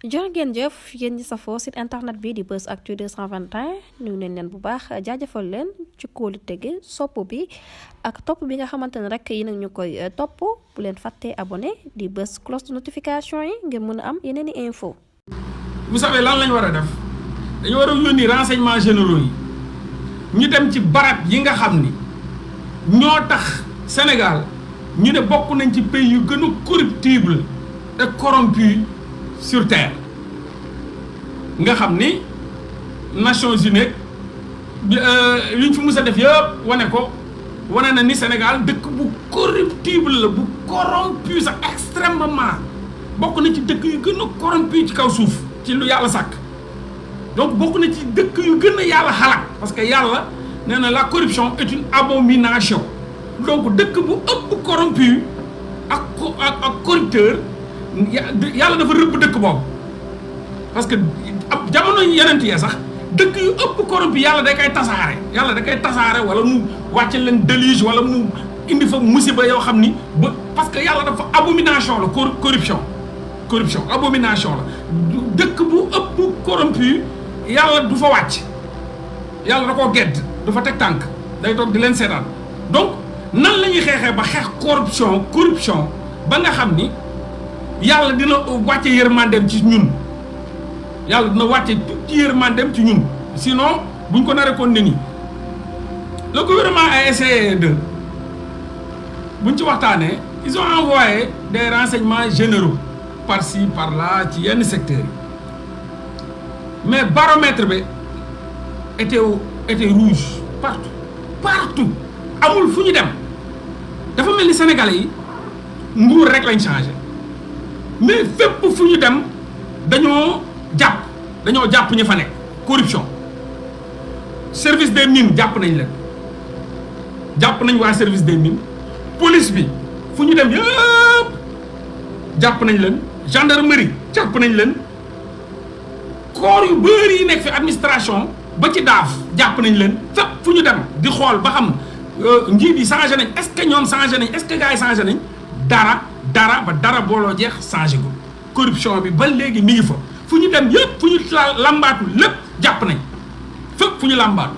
jërë ngeen jëf yéen ñi safoo site internet bi di Buzz Actu 221 nuyu nañ leen bu baax jaajëfal leen ci kóolu tege sopp bi ak topp bi nga xamante ne rek yi nag ñu koy topp bu leen fàttee abonné di bës cloche de notification yi ngir mën a am yeneen i info. vous savez lan lañ war a def dañu war a yónni renseignements généraux yi ñu dem ci barab yi nga xam ni ñoo tax Sénégal ñu ne bokk nañ ci pays yu gën a corruptible et corrompu sur terre nga xam ni Nations Unies bi li ñu fi mus a def yëpp wane na ni Sénégal dëkk bu corruptible la bu corrompu sax extrêmement bokk na ci dëkk yu gën a corrompu ci kaw suuf ci lu yàlla sàkk donc bokk na ci dëkk yu gën a yàlla xalaat parce que yàlla nee na la corruption est une abomination donc dëkk bu ëpp corrompu ak corrupteur yàlla dafa rëbb dëkk boobu parce que ab jamono yeneen yee sax dëkk yu ëpp corrompu yàlla da koy tasaare wala mu wàcce leen déluge wala mu indi fa musiba yoo xam ni ba parce que yàlla dafa abomination la corruption abomination la dëkk bu ëpp corrompu yàlla du fa wàcc yàlla da koo gedd du fa teg tànk day toog di leen seetaan donc nan la ñuy xeexee ba xeex corruption ba nga xam ni yàlla dina wàcce yërmandeem ci ñun yàlla dina wàcce tuuti yërmandeem ci ñun sinon buñ ko naree kon ne ni le gouvernement a essayé buñ ci waxtaanee ils ont envoyé des renseignements généraux par-ci par-là ci yenn secteurs yi mais baromètre bi était rouge partout amul fu ñu dem dafa mel ni sénégalais yi nguur rek lañ changé mais fépp fu ñu dem dañoo jàpp ñu fa nekk corruption service des mines jàpp nañ waa service des mines police bi fu ñu dem yëpp jàpp nañ leen gendarmerie jàpp nañ leen corps yu bëri yi nekk fi administration ba ci daaf jàpp nañ leen fépp fu ñu dem di xool ba xam njiit yi changé nañ est-ce que ñoom changé nañ est-ce que gars yi changé nañ dara booloo jeex changé ko corruption bi ba léegi mi ngi fa fu ñu dem yëpp fu ñu lambaatu lépp jàpp nañ fépp fu ñu lambaatu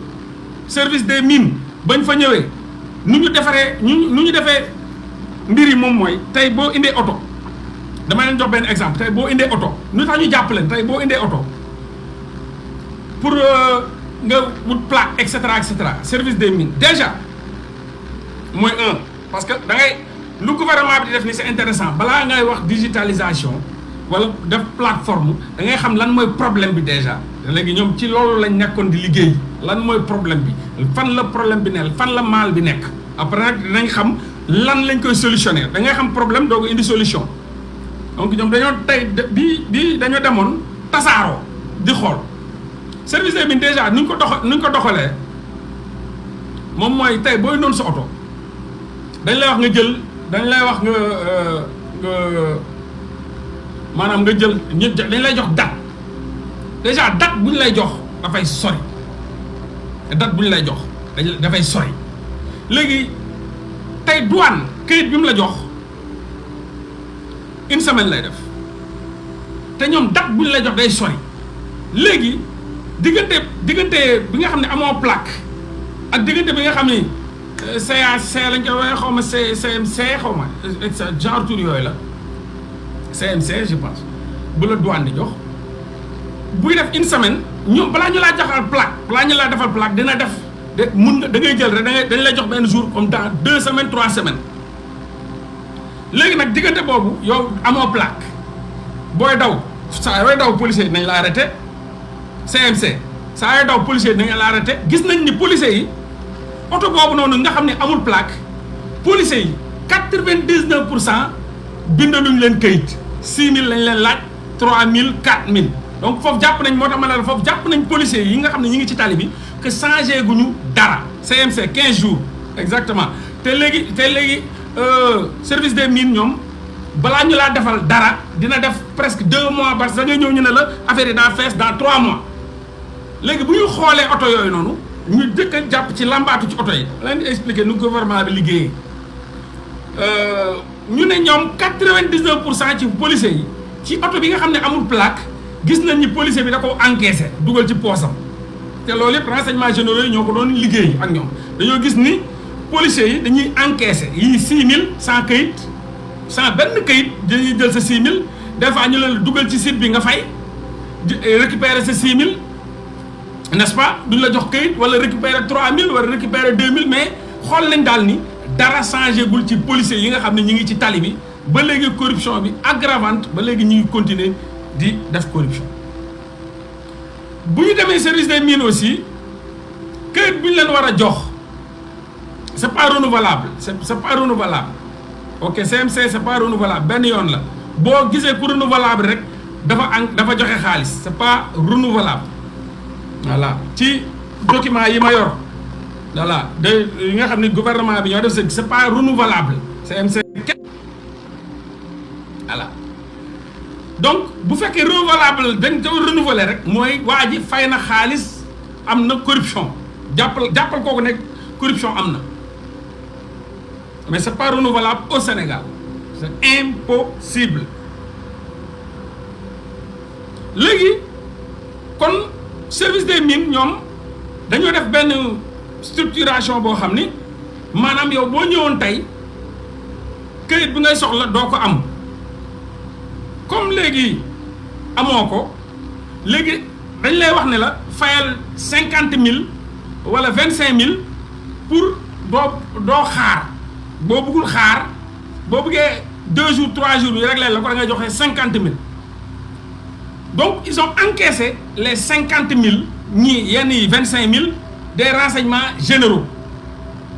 service des mines bañ fa ñëwee nu ñu defee mbir yi moom mooy tey boo indee oto dama leen jox benn exemple tey boo indee oto nu tax ñu jàpp leen tey boo indee oto pour nga wut plaque et cetera service des mines déjà mooy parce que da ngay lu gouvernement bi di def ni c'est intéressant balaa ngay wax digitalisation wala def plateforme da ngay xam lan mooy problème bi déjà léegi ñoom ci loolu lañ nekkoon di liggéey lan mooy problème bi fan la problème bi nekk fan la mal bi nekk après nag dinañ xam lan lañ koy solutionner da ngay xam problème doo ko indi solution donc ñoom dañoo tey bi dañoo demoon tasaaroo di xool service des mines déjà nuñ ko doxalee moom mooy tey booy noonu sa oto dañ lay wax nga maanaam nga jël dañ lay jox date déjà date bu ñu lay jox dafay sori date bu ñu lay jox dafay sori léegi tey douane këyit bi mu la jox une semaine lay def te ñoom date bu ñu lay jox day sori léegi diggante bi nga xam ne amoo plaque ak diggante bi nga xam ne CAC lañ koy waxee xaw ma CMC xaw ma genre tour yooyu la CMC je pense bu la douane di jox buy def une semaine ñoom balaa ñu laa joxal plaque dina def da ngay jël rek dañ lay jox benn jour comme dans 2 semaines 3 semaines léegi nag diggante boobu yow amoo plaque booy daw policier yi nañ la arrêté CMC saa yooy daw policier yi nañ la arrêté gis nañ ni policier yi oto boobu noonu nga xam ne amul plaque policier yi 99% bindaluñ leen kayit 6000 lañ leen laaj 3000 4000 donc foofu jàpp nañ moo tax ma ne la foofu jàpp nañ policiers yi nga xam ne ñi ngi ci tali bi que changé guñu dara CMC 15 jours exactement te léegi service des mines ñoom balaa ñu laa defal dara dina def presque 2 mois parce que da ngay ñëw ñu ne la affaire yi daa fees dans 3 mois léegi bu ñu xoolee oto yooyu noonu ñu dëkk a jàpp ci lambaatu ci oto yi leen di expliquer nu gouvernement bi liggéeyee ñu ne ñoom 99% ci policiers yi ci oto bi nga xam ne amul plaque gis nañ ni policier bi da ko encaissé dugal ci poosam te loolu yëpp renseignements généraux yi ñoo ko doon liggéey ak ñoom dañoo gis ni policiers yi dañuy encaissé yii 6000 sans kayit sans benn kayit dañuy jël sa 6000 des fois ñu leen dugal ci site bi nga fay récupérer sa 6000 n'est-ce pas duñ la jox kayit wala récupérer 3000 wala récupérer 2000 mais xool nañ daal ni dara changé gul ci policiers yi nga xam ne ñu ngi ci tali bi ba léegi corruption bi aggravante ba léegi ñu ngi continuer di def corruption. bu ñu demee service des mines aussi kayit bu ñu leen war a jox c'est pas renouvelable c'est pas renouvelable ok CMC c'est pas renouvelable benn yoon la boo gisee pour renouvelable rek dafa joxe xaalis c'est pas renouvelable voilà ci document yi ma yor voilà de yi nga xam ne gouvernement bi ñoo def c'est pas renouvelable CMC voilà donc bu fekkee renouvelable dañ ko renouveler rek mooy waa ji fay na xaalis am na corruption jàppal kooku nekk corruption am na mais c'est pas renouvelable au Sénégal c'est impossible léegi kon service des mines ñoom dañoo def benn structuration boo xam ni maanaam yow boo ñëwoon tey këyit bi ngay soxla doo ko am comme léegi amoo ko léegi dañ lay wax ne la fayal 50 000 wala 25 000 pour doo xaar boo bëggul xaar boo bëggee 2 jours 3 jours yi rek la ko da ngay joxe 50 000 donc ils ont encaissé les 50 000 ñii yenn yi 25 000 des renseignements généraux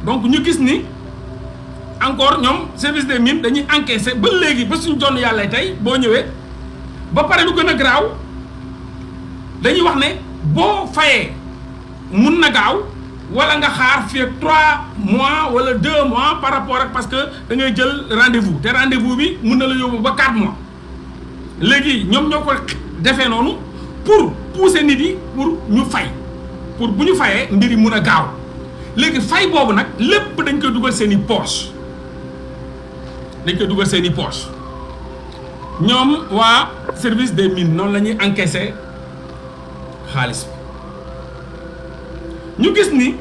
donc ñu gis ni encore ñoom service des mines dañuy encaissé ba léegi ba suñu doon yàlla tey boo ñëwee ba pare lu gën a garaaw dañuy wax ne boo fayee mun na gaaw wala nga xaar fii 3 mois wala 2 mois par rapport ak parce que da ngay jël rendez-vous te rendez-vous bi mun na la yóbbu ba 4 mois léegi ñoom ñoo ko defee noonu pour pousser nit yi pour ñu fay pour bu ñu fayee mbir yi mun a gaaw léegi fay boobu nag lépp dañ koy dugal seen i poche ñoom waa service des mines noonu la ñuy encaisser xaalis bi ñu gis ni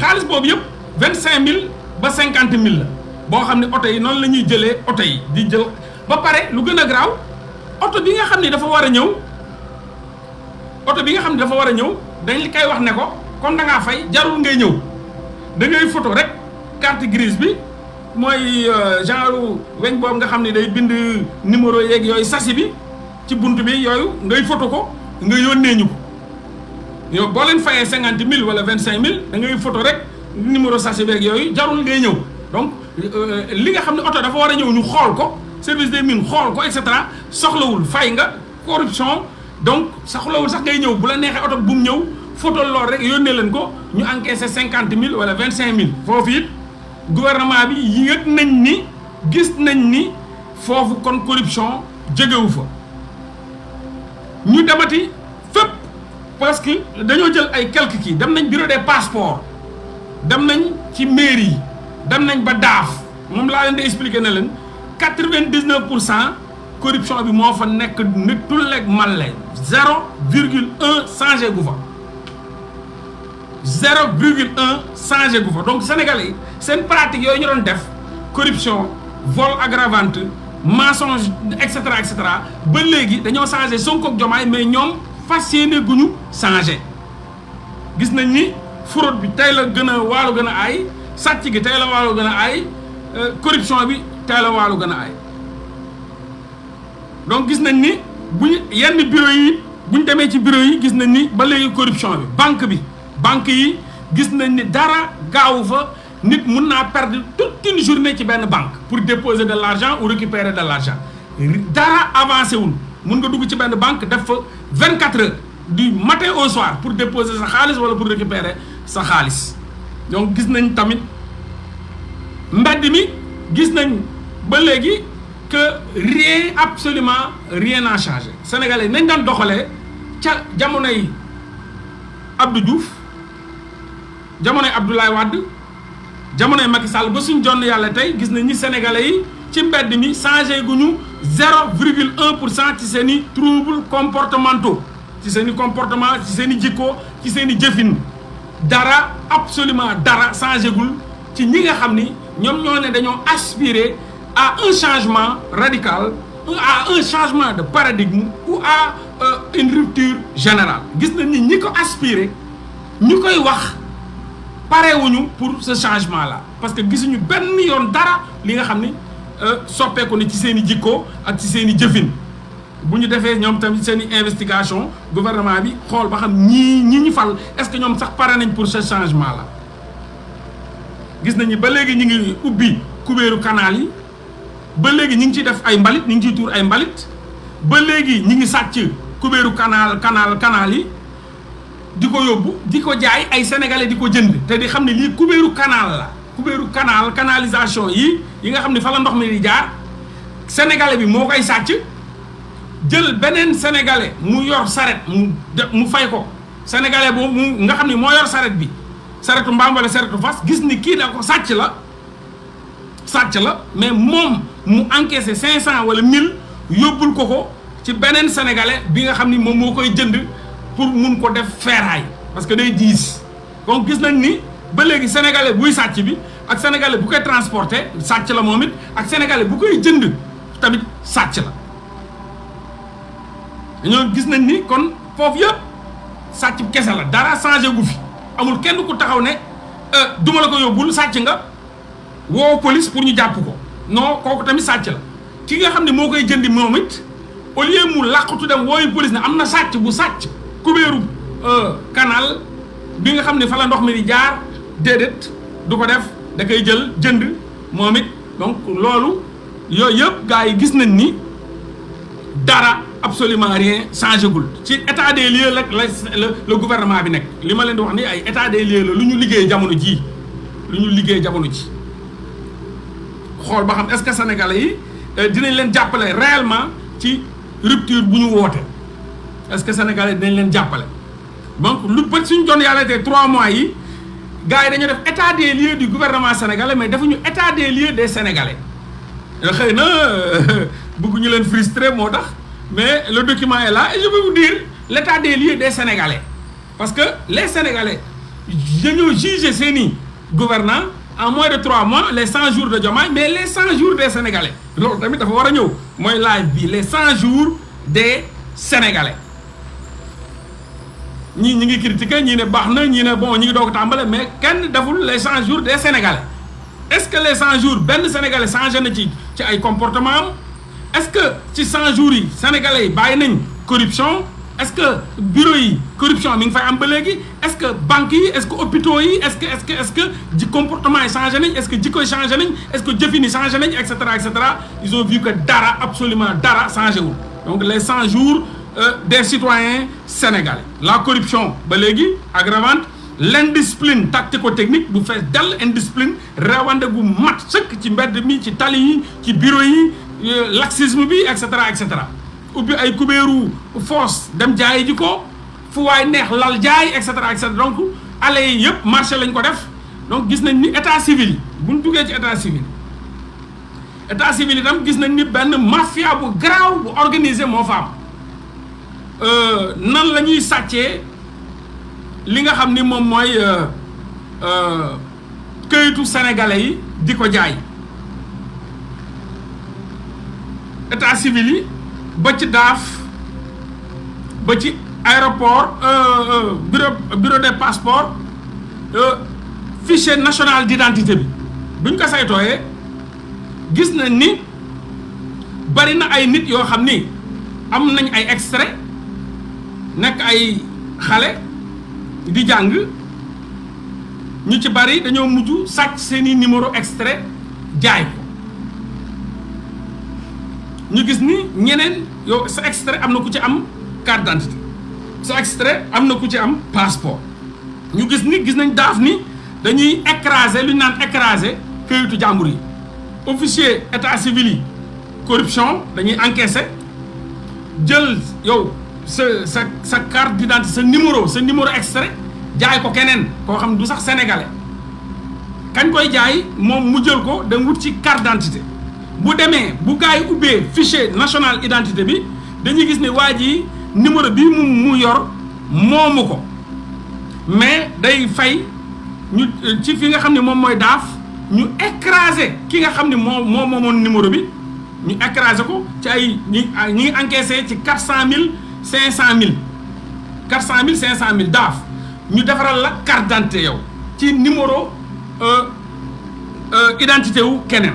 xaalis boobu yëpp 25000 ba 50000 la boo xam ne oto yi noonu la ñuy jëlee oto yi di jël ba pare lu gën a garaaw oto bi nga xam ne dafa war a ñëw dañ li koy wax ne ko kon da ngaa fay jarul ngay ñëw da ngay photo rek carte grise bi mooy genre weñ boobu nga xam ne day bind numéro yeeg yooyu sasi bi ci bunt bi yooyu ngay photo ko nga yónnee ñu ko yow boo leen fayee 50000 wala 25000 da ngay photo rek numéro sasi beeg yooyu jarul ngay ñëw donc li nga xam ne oto dafa war a ñëw ñu xool ko service des mines xool ko et cetera soxlawul fay nga corruption donc soxlawul sax ngay ñëw bu la neexee oto bu mu ñëw photo lool rek yónnee leen ko ñu encaissé 50000 wala 25000 foofu it gouvernement bi yëg nañ ni gis nañ ni foofu kon corruption jógewu fa ñu demati fépp parce que dañoo jël ay quelques kii dem nañ bureau des passeports dem nañ ci mairie yi dem nañ ba daaf moom laa leen di expliquer ne leen 99% corruption bi moo fa nekk nit tulleeg màlle 0,1 changé gu fa 0,1 changé gu fa donc sénégalais yi seen pratique yooyu ñu doon def corruption vol aggravante mensonge et cetera ba léegi dañoo changé Sonko ak Diomaye mais ñoom fas yéene guñu changé gis nañ ni fraude bi tey la gën a waalu gën a aay sàcc gi tey la waalu gën a aay corruption bi tey la waalu gën a aay donc gis nañ ni buñ yenn bureau yi buñ demee ci bureau yi gis nañ ni ba léegi corruption bi banque yi gis nañ ni dara gaawu fa nit mun naa perdre toute une journée ci benn banque pour déposer de l'argent ou récupérer de l'argent dara avancé wul mun nga dugg ci benn banque def fa 24 heures du matin au soir pour déposer sa xaalis wala pour récupérer sa xaalis donc gis nañ tamit mbedd mi gis nañ ba léegi que absolument rien n'a changé sénégalais nañ daan doxalee ca jamonoy Abdou Diouf jamonoy Abdoulaye Wade jamonoy Macky Sall ba suñ jonn yàlla tey gis nañ ni sénégalais yi ci mbedd mi changé guñu 0,1% ci seen i troubles comportementaux ci seen i comportement ci seen i jikko ci seen i jëfin dara absolument dara changé gul ci ñi nga xam ni ñoom ñoo ne dañoo aspirer à un changement radical à un changement de paradigme ou à une rupture générale gis nañ ni ñi ko aspirer ñu koy wax parewuñu pour ce changement là parce que gisuñu benn yoon dara li nga xam ni soppeeku ni ci seen i jikko ak ci seen i jëfin bu ñu defee ñoom tamit seen i investigation gouvernement bi xool ba xam ñii ñu fal est-ce que ñoom sax pare nañ pour ce changement là gis nañu ba léegi ñu ngi ubbi kubéeru canal yi ba léegi ñu ngi ciy def ay mbalit ñu ngi ciy tuur ay mbalit ba léegi ñu ngi sàcc kubéeru canal yi di ko yóbbu di ko jaay ay sénégalais di ko jënd te di xam ne lii kubéeru canal la kubéeru canalisation yi nga xam ne fa la ndox mi di jaar sénégalais bi moo koy sàcc jël beneen sénégalais mu yor saret mu fay ko sénégalais boobu nga xam ne moo yor saret bi saretu mbaam wala saretu fas gis ni kii da ko sàcc la mais moom mu encaissé 500 wala 1000 yóbbul ko ci beneen sénégalais bi nga xam ni moom moo koy jënd pour mun ko def ferraille parce que day diis donc gis nañ ni ba léegi sénégalais buy sàcc bi ak sénégalais bu koy transporter sàcc la moom it ak sénégalais bu koy jënd tamit sàcc la dañoo gis nañ ni kon foofu yëpp sàcc kese la dara changé gu fi amul kenn ku taxaw ne duma la ko yóbbul sàcc nga woo police pour ñu jàpp ko non kooku tamit sàcc la ki nga xam ne moo koy jëndi moom it au lieu mu làqatu dem wooyu police ne am na sàcc bu sàcc kubéeru canal bi nga xam ne fa la ndox mi di jaar déedéet du ko def da koy jël jënd moom it donc loolu yooyu yëpp gars yi gis nañ ni dara absolument rien changé gul ci état des lieux la gouvernement bi nekk li ma leen di wax ni ay état des lieux la lu ñu liggéey jamono ji xool ba xam est-ce que sénégalais yi dinañ leen jàppale réellement ci rupture bu ñu woote est-ce que sénégalais dinañ leen jàppale donc lu bëri suñu doon yàlla te 3 mois yi gars yi dañu def état des lieux du gouvernement sénégalais mais defuñu état des lieux des sénégalais xëy na bëgguñu leen frustré moo tax mais le document est là et je peux vous dire l'état des lieux des sénégalais parce que les sénégalais dañoo jugé seeni gouvernants en moins de 3 mois les 100 jours de Diomaye mais les 100 jours des sénégalais loolu tamit dafa war a ñëw mooy live bi les 100 jours des sénégalais ñii ñi ngi critiquer ñii ne baax na ñii ne bon ñi ngi doog a tàmbale mais kenn deful les 100 jours des sénégalais est-ce que les 100 jours benn sénégalais changé na ci ay comportement am est-ce que ci 100 jours yi sénégalais yi bàyyi nañ corruption est-ce que bureau yi corruption mi ngi fay am ba léegi est-ce que banques yi est-ce que hôpitaux yi est-ce que ji comportement yi changé nañ est-ce que jikko yi changé nañ est-ce que jëfin yi changé nañ et cetera ils ont vu que dara absolument dara changé wul donc les 100 jours des citoyens sénégalais la corruption ba léegi aggravante l'indiscipline tactico-technique bu fees dell indiscipline rawande gu mat sëkk ci mbedd mi ci tali yi ci bureau yi laxisme bi et cetera ubbi ay kubéeru foos dem jaayi ji ko fu waay neex lal jaay et cetera donc allées yi yëpp marché lañ ko def donc gis nañ ni état civil yi buñ duggee ci état civil itam gis nañ ni benn mafia bu garaaw bu organisé moo fa am nan la ñuy sàccee li nga xam ni moom mooy këyitu sénégalais yi di ko jaay état civil yi ba ci daaf ba ci aéroport bureau des passeports fichier national d'identité bi buñ ko saytooyee gis nañ ni bari na ay nit yoo xam ni am nañ ay extrait nekk ay xale di jàng ñu ci bari dañoo mujj sàcc seeni numéro extrait jaay ko ñu gis ni ñeneen yow sa extrait am na ku ci am carte d'identité sa extrait am na ku ci am passeport ñu gis nañ daaf ni dañuy écraser lu ñu naan écraser këyitu jàmbur yi officier état civil yi corruption dañuy encaisser jël yow sa carte d'identité sa numéro extrait jaay ko keneen koo xam du sax sénégalais kañ koy jaay moom mu jël ko dem wut ci carte d'identité bu demee bu gars yi ubbee fichier national identité bi dañuy gis ne waa ji numéro bi mu yor moomu ko mais day fay ñu ci fi nga xam ne moom mooy daaf ñu écraser ki nga xam ne moomoon numéro bi ñu écraser ko ci ay ñi ngi encaissé ci 400 000 500 000 daaf ñu defaral la carte d'identité yow ci numéro identité wu keneen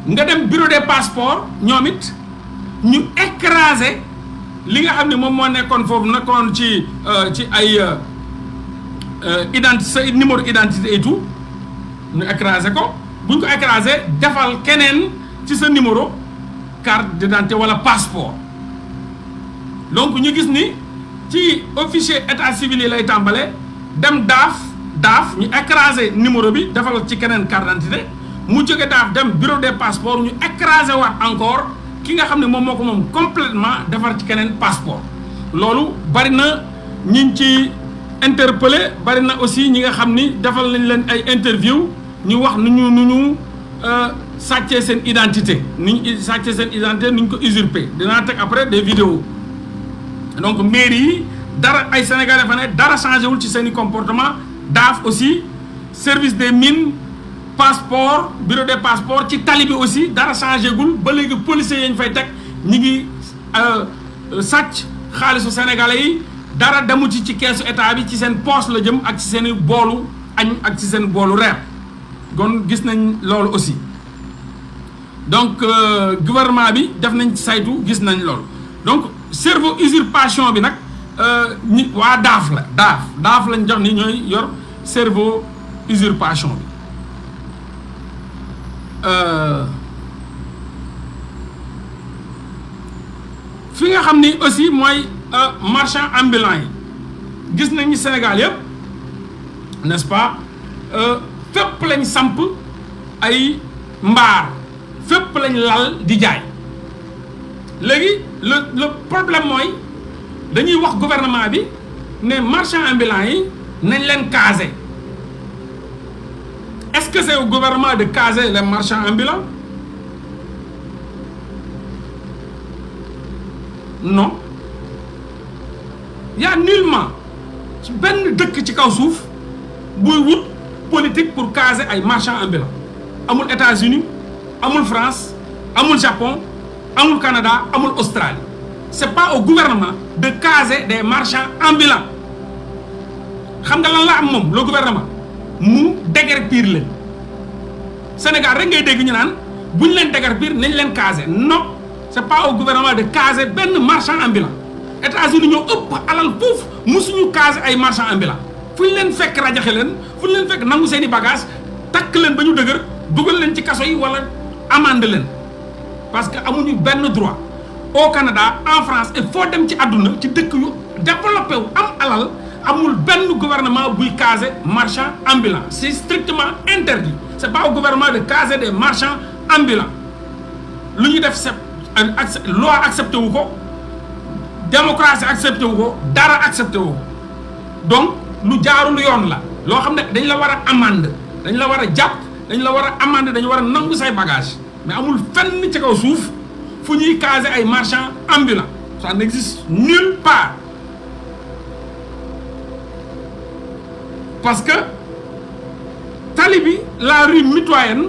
nga dem bureau des passeports ñoom it ñu écraser li nga xam ne moom moo nekkoon foofu nekkoon ci ay sa numéro identité et tout ñu écraser ko bu ñu ko écraser defal keneen ci sa numéro carte d'identité wala passeport donc ñu gis ni ci officier état civil yi lay tàmbale dem daaf ñu écraser numéro bi defal ci keneen carte d'identité mu jóge daaf dem bureau des passeports ñu écraser waat encore ki nga xam ne moom moo ko moom complètement defar ci keneen passeport loolu bari na ñi ci interpellé bari na aussi ñi nga xam ni defal nañ leen ay interview ñu wax nu ñu sàccee seen identité ni ñu sàccee seen identité ni ñu ko usurpé dinaa teg après des vidéos donc mairie yi dara ay sénégalais fa ne dara changé wul ci seen i comportement daaf aussi service des mines passeport bureau des passeports ci tali bi aussi dara changé gul ba léegi policiers yi ñu fay teg ñi ngi sàcc xaalisu sénégalais yi dara demu ci keesu état bi ci seen poche la jëm ak ci seen i boolu añ ak ci seen boolu reer kon gis nañ loolu aussi donc gouvernement bi def nañ saytu gis nañ loolu donc cerveau usurpation bi nag ñi waa daaf lañ jox ni ñooy yor cerveau usurpation bi fi nga xam ni aussi mooy marchand ambulant yi gis nañ ni Sénégal yëpp n'est-ce pas fépp lañ samp ay mbaar fépp lañ lal di jaay léegi le problème mooy dañuy wax gouvernement bi ne marchand ambulant yi nañ leen caser est-ce que c'est au gouvernement de caser les marchands ambulants? Non. Il y a nullement benn dëkk ci kaw suuf buy wut politique pour caser ay marchands ambulants amul États-Unis amul France amul Japon amul Canada amul Australie c'est pas au gouvernement de caser des marchands ambulants xam nga lan la am moom le gouvernement mu déguerpir leen Sénégal rek ngay dégg ñu naan bu ñu leen déguerpir nañ leen caser non c'est pas au gouvernement de caser benn marchand ambulant États-Unis ñoo ëpp alal foofu musuñu caser ay marchand ambulant fu ñu leen fekk rajaxe leen fu ñu leen fekk nangu seen i bagage takk leen ba ñu dëgër dugal leen ci kaso yi wala amende leen parce que amuñu benn droit au Canada en France et foo dem ci àdduna ci dëkk yu développé wu am alal amul benn gouvernement buy caser marchand ambulant c'est strictement interdit c'est pas au gouvernement de caser des marchands ambulants lu ñu def loi accepté wu ko démocratie accepté wu ko dara accepté wu ko donc lu jaarul yoon la loo xam ne dañ la war a amende dañ la war a jàpp dañ la war a amende dañu war a nangu say bagage mais amul fenn ci kaw suuf fu ñuy caser ay marchands ambulants ça n'existe nulle part parce que tali bi la rue mitoyenne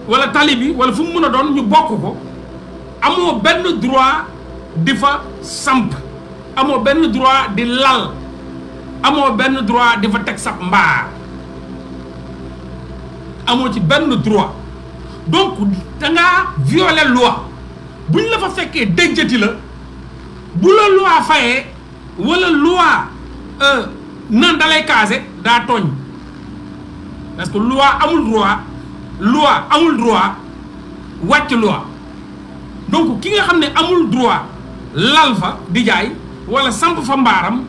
wala tali bi wala fu mu mën a doon ñu bokk ko amoo benn droit di fa samp amoo benn droit di lal amoo benn droit di fa teg sa mbaar amoo ci benn droit donc da ngaa violer loi buñ la fa fekkee déjjati la bu la loi fayee wala loi nan dalay caser daa tooñ parce que loi amul droit wàcc loi donc ki nga xam ne amul droit lal fa di jaay wala samp fa mbaaram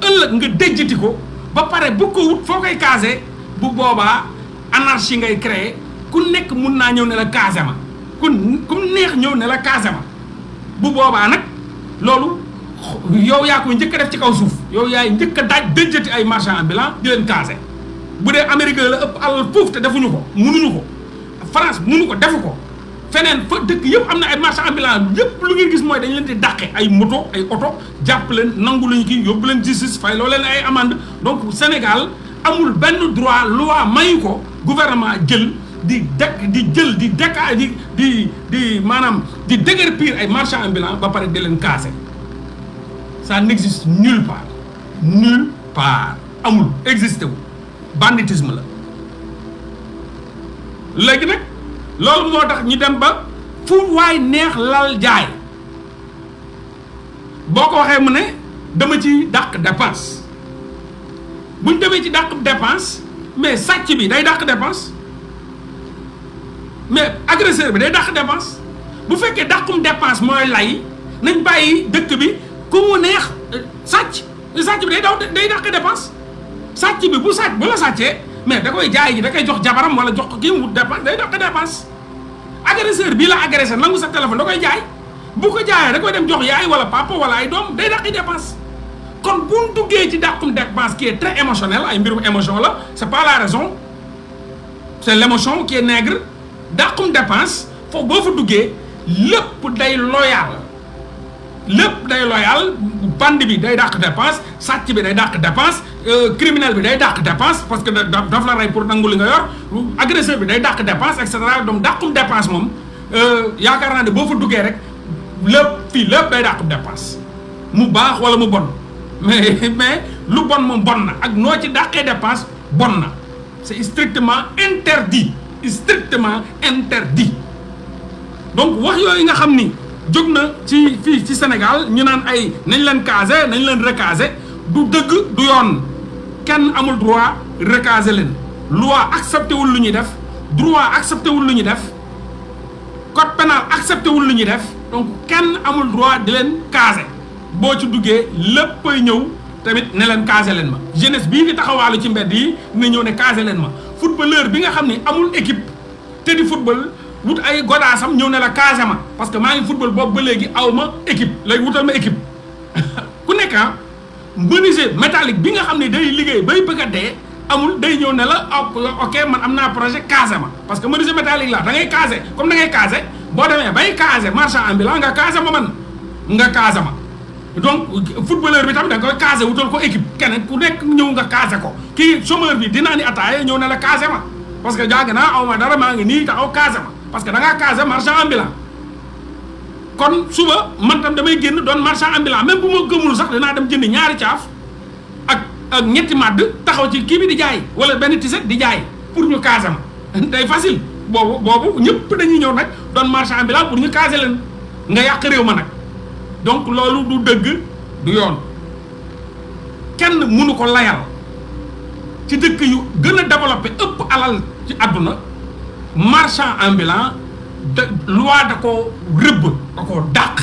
ëllëg nga déjjati ko ba pare bu ko wut foo koy caser bu boobaa anarchie ngay créer ku nekk mun naa ñëw ne la caser ma ku neex ñëw ne la caser ma bu boobaa nag loolu yow yaa koy njëkk a def ci kaw suuf yow yaay njëkk a daaj déjjati ay marchands ambulants di leen caser bu dee Amérique la ëpp alal foofu te defuñu ko munuñu ko France mënu ko defu ko feneen fa dëkk yëpp am na ay marchands ambulants yëpp lu ngeen gis mooy dañ leen di dàqe ay moto ay oto jàpp leen nangu luñu kii yóbbu leen justice fay loo leen ay amende donc Sénégal amul benn droit loi mayu ko gouvernement jël maanaam di déguerpir ay marchands ambulants ba pare di leen casser ça n'existe nulle part amul existé wu banditisme la léegi nag loolu moo tax ñu dem ba fu waay neex lal jaay boo ko waxee mu ne dama ci dàq dépense buñ demee ci dàq dépense mais sàcc bi day dàq dépense mais agresseur bi day dàq dépense bu fekkee dàqum dépense mooy lay nañ bàyyi dëkk bi ku mu neex sàcc bi day dàq dépense sàcc bi bu la sàccee mais da koy jaay ji da koy jox jabaram wala jox ko kii mu dépense day dàq dépense agresseur bii la agressé nangu sa téléphone da koy jaay bu ko jaayee da koy dem jox yaay wala papa wala ay doom day dàqi dépense kon bu ñu duggee ci dàqum dépense qui est très émotionnel ay mbirum émotion la c'est pas la raison c'est l'émotion qui est nègre dàqum dépense foofu boo fa duggee lépp day loyal bandi bi day dàq dépense sàcc bi day dàq dépense criminel bi day dàq dépense parce que daf la rey pour nangu li nga yor agresseur bi day dàq dépense et cetera donc dàqum dépense moom yaakaar naa ne boo fa duggee rek lépp day dàqum dépense mu baax wala mu bon mais lu bon moom bon na ak noo ci dàqee dépense bon na c'est strictement interdit donc wax yooyu nga xam ni jóg na ci fii ci Sénégal ñu naan ay nañ leen caser nañ leen recaser du dëgg du yoon kenn amul droit recaser leen loi accepté wul lu ñuy def droit accepté wul lu ñuy def code pénal accepté wul lu ñuy def donc kenn amul droit di leen caser boo ci duggee léppay ñëw tamit ne leen caser leen ma jeunesse bii di taxawaalu ci mbedd yi dina ñëw ne caser leen ma footballeur bi nga xam ni amul équipe te di football wut ay godaasam ñëw ne la casé ma parce que maa ngi football boobu ba léegi aw ma équipe léegi wutal ma équipe ku nekk menuisier métallique bi nga xam ne day liggéey bay bëgg a dee amul day ñëw ne la ok man am naa projet casé ma parce que menuisier métallique la da ngay casé comme da ngay casé boo demee bay casé marchand ambulant nga casé ma man nga casé ma donc footballeur bi tamit da nga koy casé wutal ko équipe keneen ku nekk ñëw nga casé ko kii chômeur bi dinaa ni ataaya ñëw ne la casé ma parce que jàng naa aw ma dara maa ngi nii taxaw casé ma parce que da ngaa casé marchand ambulant kon suba man tam damay génn doon marchand ambulant même bu ma gëmul sax dinaa dem jënd ñaari caaf ak ñetti màdd taxaw ci kii bi di jaay wala benn tiset di jaay pour ñu casé ma day facile boobu ñëpp dañuy ñëw nag doon marchand ambulant pour ñu casé leen nga yàq réew ma nag donc loolu du dëgg du yoon kenn mënu ko layal ci dëkk yu gën a développé ëpp alal ci àdduna marchand ambulant de loi da ko rëbb da ko dàq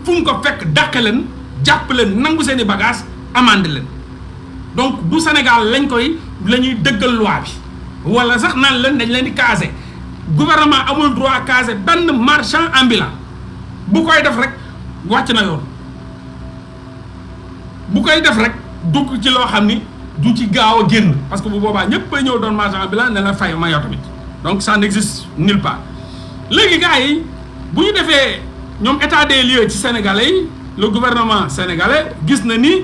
fu mu ko fekk dàqe leen jàpp leen nangu seen i bagage amande leen donc du Sénégal la ñuy dëggal loi bi wala sax naan leen dañ leen di caser gouvernement amul droit caser benn marchand ambulant bu koy def rek wàcc na yoon bu koy def rek dugg ci loo xam ni du ci gaaw a génn parce que bu boobaa ñëpp ay ñëw doon marchand ambulant ne la fay ma yow tamit donc ça n'existe nulle part léegi gars yi bu ñu defee ñoom état des lieux ci sénégalais yi le gouvernement sénégalais gis na ni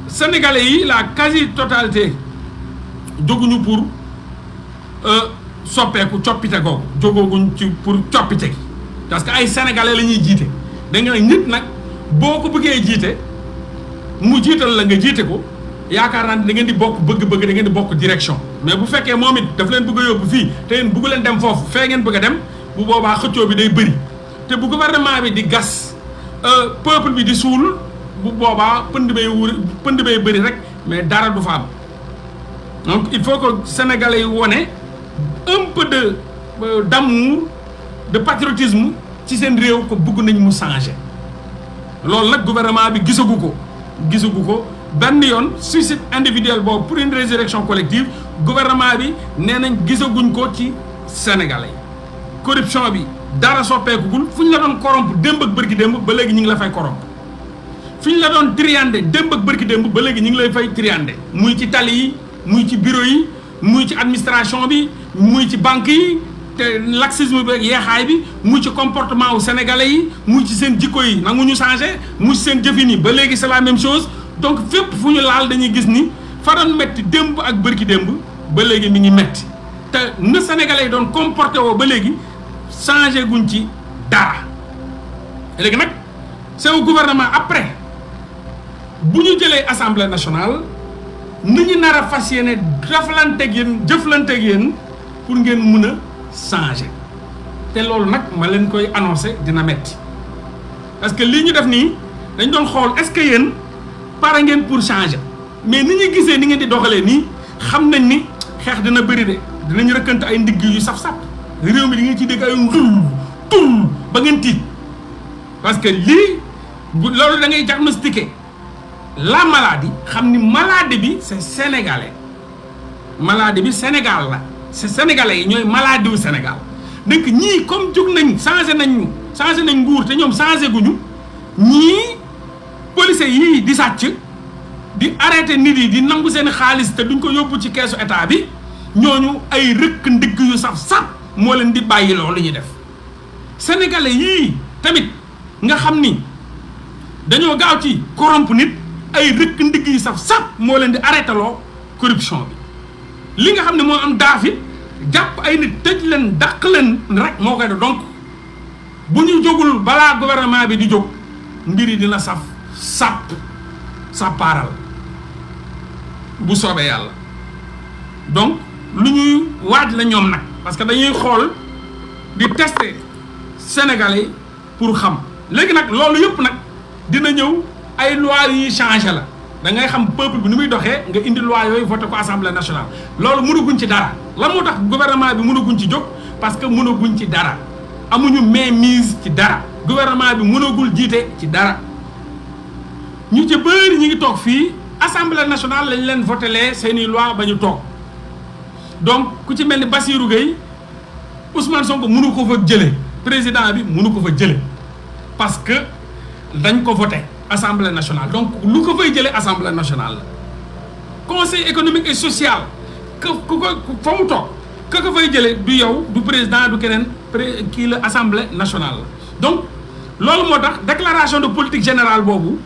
sénégalais yi la quasi totalité jóguñu pour soppeeku coppite googu jógooguñ ci pour coppite gi parce que ay sénégalais la ñuy jiite da nga nit nag boo ko bëggee jiite mu jiital la nga jiite ko yaakaar naa ne da ngeen di bokk bëgg-bëgg da ngeen di bokk direction mais bu fekkee moom it daf leen bëgg a yóbbu fii te yéen bëggu leen dem foofu fee ngeen bëgg a dem bu boobaa xëccoo bi day bëri te bu gouvernement bi di gas peuple bi di suul bu boobaa pënd bay bëri rek mais dara du fa am donc il faut que sénégalais yi wone un peu d'amour de patriotisme ci seen réew ko bëgg nañ mu changer loolu nag gouvernement bi gisagu ko benn yoon suicide individuel boobu pour une résurrection collective gouvernement bi nee nañ gisaguñ ko ci sénégalais yi corruption bi dara soppeekugul fu ñu la doon corrompre démb ak bërki démb ba léegi ñu ngi la fay corrompre fu ñu la doon triandé démb ak bërki démb ba léegi ñu ngi lay fay triandé muy ci tali yi muy ci bureau yi muy ci administration bi muy ci banque yi te laxisme bi ak yeexaay bi muy ci comportement wu sénégalais yi muy ci seen jikko yi nangu ñu changé muy ci seen jëfin yi ba léegi c'est la même chose donc fépp fu ñu laal dañuy gis ni fa doon metti démb ak bërki démb ba léegi mi ngi metti te na sénégalais yi doon comporté woo ba léegi changé guñ ci dara léegi nag c'est au gouvernement après bu ñu jëlee assemblée nationale ni ñu nar a fas yéene jëflanteeg yéen pour ngeen mun a changer te loolu nag ma leen koy annoncé dina metti parce que lii ñu def nii dañ doon xool est-ce que yéen pare ngeen pour changer mais ni ñuy gisee ni ngeen di doxalee nii xam nañ ni xeex dina bëri de dinañ rëkkante ay ndigg yu saf-saf réew mi di ngeen ci dégg ay tul ba ngeen tiit parce que lii loolu da ngay diagnostiquer la maladie xam ni maladie bi c'est sénégalais maladie bi Sénégal la c'est sénégalais yi ñooy maladie wu Sénégal donc ñii comme jóg nañ changé nañ nguur te ñoom changé guñu ñii policiers yii di sàcc di arrêté nit yi di nangu seen xaalis te duñ ko yóbbu ci keesu état bi ñooñu ay rëkk ndigg yu saf moo leen di bàyyi loolu ñuy def sénégalais yii tamit nga xam ni dañoo gaaw ci corrompre nit ay rëkk ndigg yu saf moo leen di arrêté loo corruption bi li nga xam ne moo am daafit jàpp ay nit tëj leen dàq leen rek moo koy def donc bu ñu jógul balaa gouvernement bi di jóg mbir yi dina sàppaaral bu soobee yàlla donc lu ñuy waaj la ñoom nag parce que dañuy xool di tester sénégalais pour xam léegi nag loolu yëpp nag dina ñëw ay loi yu ñuy changé la da ngay xam peuple bi ni muy doxee nga indi loi yooyu voté ko assemblée nationale loolu mënaguñ ci dara lan moo tax gouvernement bi mënaguñ ci jóg parce que mënaguñ ci dara amuñu mainmise ci dara gouvernement bi mënagul jiite ci dara ñu ci bëri ñu ngi toog fii assemblée nationale lañ leen votelee seeni loi ba ñu toog donc ku ci mel ni Bassirou Gueye Ousmane Sonko mënu ko fa jële président bi mënu ko fa jële parce que dañ ko voté assemblée nationale donc lu ko fay jëlee assemblée nationale la conseil économique et social que ku ko fa mu toog ka ko fay jëlee du yow du président du keneen kii la assemblée nationale la donc loolu moo tax déclaration de politique générale boobu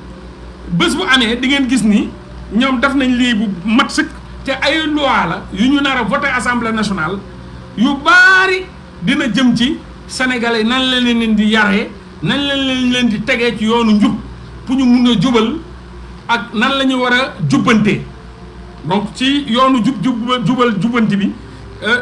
bés bu amee di ngeen gis ni ñoom def nañ lii bu mat sëkk te ay loi la yu ñu nar a voté assemblée nationale yu baari dina jëm ci sénégalais nan la leen di yaree nan la leen di tegee ci yoonu njub pour ñu mun a jubal ak nan la ñu war a jubbantee donc ci yoonu jubbanti bi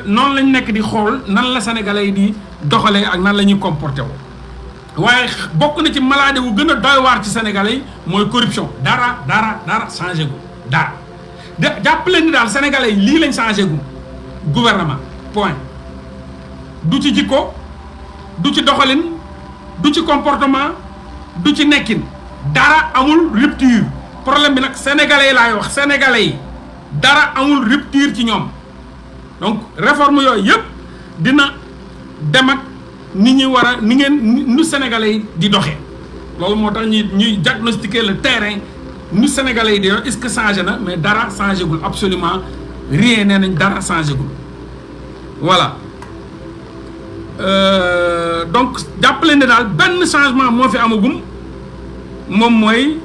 noonu lañ nekk di xool nan la sénégalais yi di doxalee ak nan la ñuy comporté woo waaye bokk na ci maladie wu gën a doy waar ci sénégalais yi mooy corruption dara changé gu dara de jàppale ni daal sénégalais yi lii lañ changé gu gouvernement point du ci jikko du ci doxalin du ci comportement du ci nekkin dara amul rupture problème bi nag sénégalais yi laay wax sénégalais yi dara amul rupture ci ñoom donc réforme yooyu yëpp dina dem ak ni ñuy war a ni ngeen nu sénégalais yi di doxee loolu moo tax ñuy diagnostiquer le terrain nu sénégalais yi di est-ce que changé na mais dara changé gul absolument rien nee nañ dara changé gul voilà donc jàppale ne daal benn changement moo fi amagum moom mooy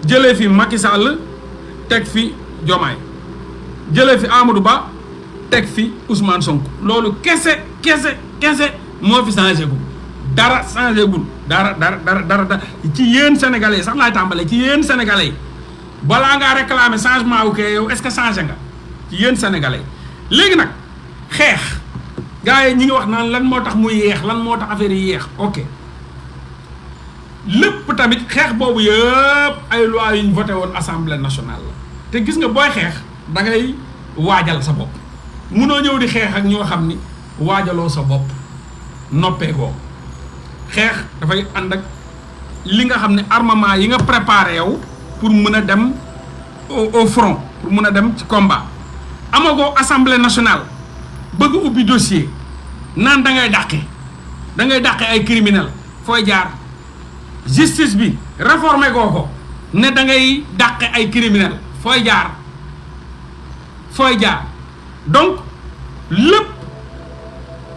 jëlee fi Macky Sall teg fi Diomaye jëlee fi Amadou Ba teg fi Ousmane Sonko loolu kese moo fi changé gul dara changé gul dara ci yéen sénégalais sax laay tàmbalee ci yéen sénégalais balaa ngaa réclamer changement wu kee yow est-ce que changé nga ci yéen sénégalais léegi nag xeex gars yi ñi ngi wax naan lan moo tax muy yeex lan moo tax affaire yi yeex ok lépp tamit xeex boobu yëpp ay loi yu ñu voté woon assemblée nationale la te gis nga booy xeex da ngay waajal sa bopp munoo ñëw di xeex ak ñoo xam ni waajaloo sa bopp noppeekoo xeex dafay ànd ak li nga xam ne armement yi nga préparé yow pour mën a dem au front pour mën a dem ci combat amagoo assemblée nationale bëgg ubbi dossier naan da ngay dàqe ay criminel fooy jaar justice bi réformé goo ko ne da ngay dàqe ay criminel fooy jaar donc lépp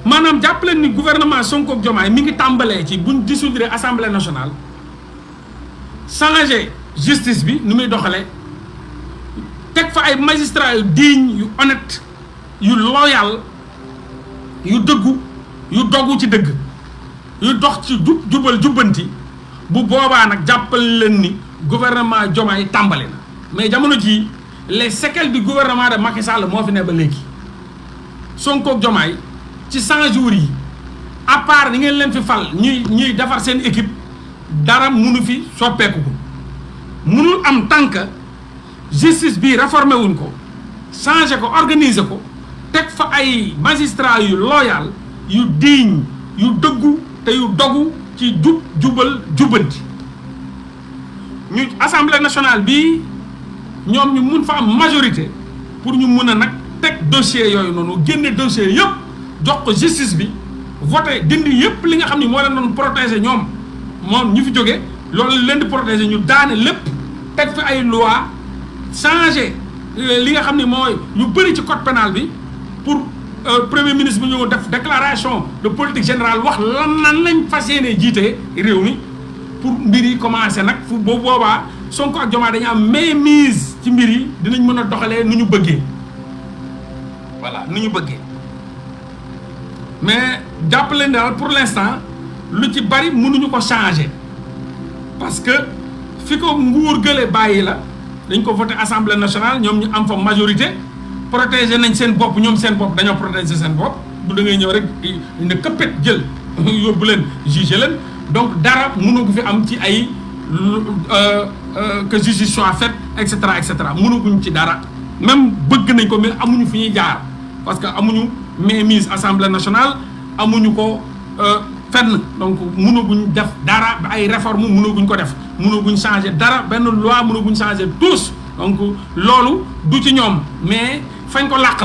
maanaam jàppaleen ni gouvernement Sonko ak Diomaye mi ngi tàmbalee ci buñ dissoudre assemblée nationale changer justice bi nu muy doxalee teg fa ay magistrats yu digne yu honnête yu loyal yu dëggu yu dogu ci dëgg yu dox ci jubal jubbanti bu boobaa nag jàppal leen ni gouvernement Diomaye tàmbali na mais jamono jii les séquelles du gouvernement de Macky Sall moo fi ne ba léegi Sonko ak Diomaye ci 100 jours yi à part ni ngeen leen fi fal ñuy defar seen équipe dara munu fi soppeeku ko munul am tant que justice bi réformé wuñ ko changé ko organiser ko teg fa ay magistrats yu loyal yu digne yu dëggu te yu dogu ci jubal jubbanti ñu assemblée nationale bi ñoom ñu mun fa am majorité pour ñu mun a nag teg dossier yooyu noonu génne dossier yëpp jox ko justice bi voté dindi yëpp li nga xam ni moo leen doon protéger ñoom ñu fi jógee loolu leen di protéger ñu daane lépp teg fi ay loi changé li nga xam ni mooy yu bëri ci code pénal bi pour premier ministre bi ñëw def déclaration de politique générale wax lan lañ fas yéenee jiite réew mi pour mbir yi commencé nag fu boobu boobaa Sonko ak Diomaye dañu am mainmise ci mbir yi dinañ mën a doxalee nu ñu bëggee voilà nu ñu bëggee mais jàpp leen daal pour l'instant lu ci bari mënuñu ko changer parce que fi ko nguur gële bàyyi la dañ ko voté assemblée nationale ñoom ñu am fa majorité protéger nañ seen bopp ñoom seen bopp dañoo protéger seen bopp du da ngay ñëw rek ne këppet jël yóbbu leen juger leen donc dara mënu ko fi am ci ay que justice soit faite et cetera mënuguñ ci dara même bëgg nañ ko mais amuñu fi ñuy jaar parce que amuñu mainmise assemblée nationale amuñu ko fenn donc mënaguñ def dara ay réforme mënaguñ ko def mënaguñ changer dara benn loi mënaguñ changer tous donc loolu du ci ñoom mais fañ ko làq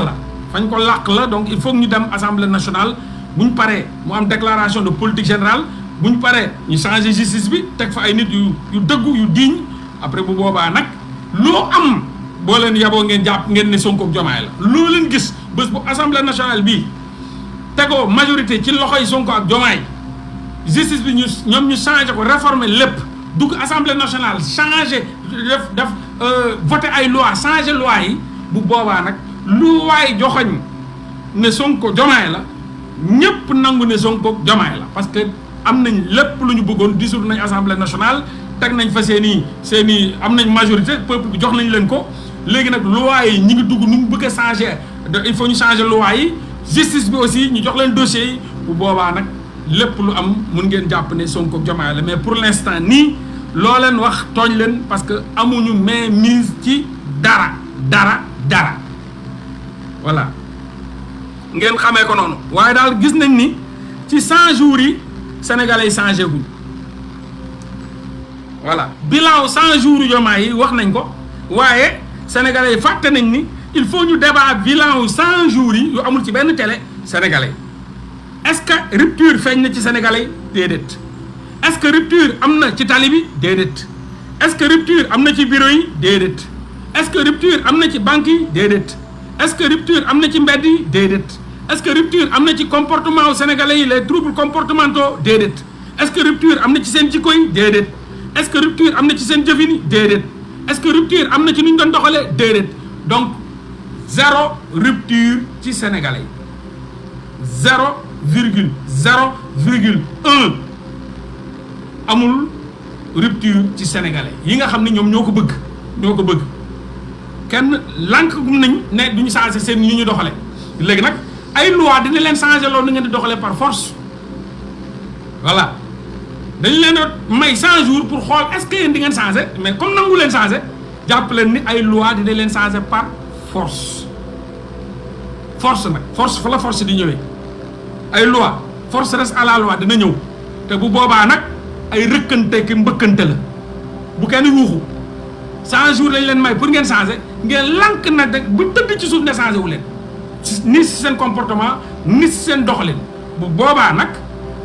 la donc il faut que ñu dem assemblée nationale bu ñu paree mu am déclaration de politique générale bu ñu paree ñu changer justice bi teg fa ay nit yu dëggu yu digne après bu boobaa nag loo am boo leen yaboo ngeen jàpp ngeen ne Sonko ak Diomaye la loo leen gis bés bu assemblée nationale bii tegoo majorité ci loxoy Sonko ak Diomaye justice bi ñoom ñu changé ko réformer lépp dugg assemblée nationale changé def voté ay loi changé loi yi bu boobaa nag lu waay joxoñ ne Sonko Diomaye la ñëpp nangu ne Sonko Diomaye la parce que am nañ lépp lu ñu bëggoon dissoudre nañ assemblée nationale teg nañ fa seen i am nañ majorité peuple bi jox nañ leen ko léegi nag loi yi ñi ngi dugg nu mu bëgg a changer il faut ñu changer loi yi justice bi aussi ñu jox leen dossiers yi bu boobaa nag lépp lu am mun ngeen jàpp ne Sonko Diomaye la mais pour l'instant nii loo leen wax tooñ leen parce que amuñu mainmise ci dara voilà ngeen xamee ko noonu waaye daal gis nañ ni ci 100 jours yi sénégalais yi changé guñ voilà bilan 100 jours yu Diomaye yi wax nañ ko waaye sénégalais yi fàtte nañ ni il faut ñu débat bilan wu 100 jours yi yu amul ci benn télé sénégalais est-ce que rupture feeñ na ci sénégalais déedéet est-ce que rupture am na ci tali bi déedéet est-ce que rupture am na ci bureau yi déedéet est-ce que rupture am na ci banque yi déedéet est-ce que rupture am na ci mbedd yi déedéet est-ce que rupture am na ci comportement wu sénégalais yi les troubles comportementaux déedéet est-ce que rupture am na ci seen jikko yi déedéet est-ce que rupture am na ci seen jëfin yi déedéet est-ce que rupture am na ci nu ñu doon doxalee déedéet donc zéro rupture ci sénégalais yi 0,1 amul rupture ci sénégalais yi nga xam ne ñoom ñoo ko bëgg kenn lànk gum nañ ne duñu changer seen ñu ñu doxale léegi nag ay loi dina leen changer loolu ngeen di doxalee par force voilà dañu leen a may 100 jours pour xool est-ce que yéen di ngeen changer mais comme nangu leen changer jàpp leen ni ay loi dina leen changer par force nag force fa la force di ñëwee ay loi force reste à la loi dina ñëw te bu boobaa nag ay rëkkante ki mbëkkante la bu kenn yuuxu 100 jours lañ leen may pour ngeen changer ngeen lànk nag rek bu tëdd ci suuf ne changer wu leen ni si seen comportement ni si seen doxalin bu boobaa nag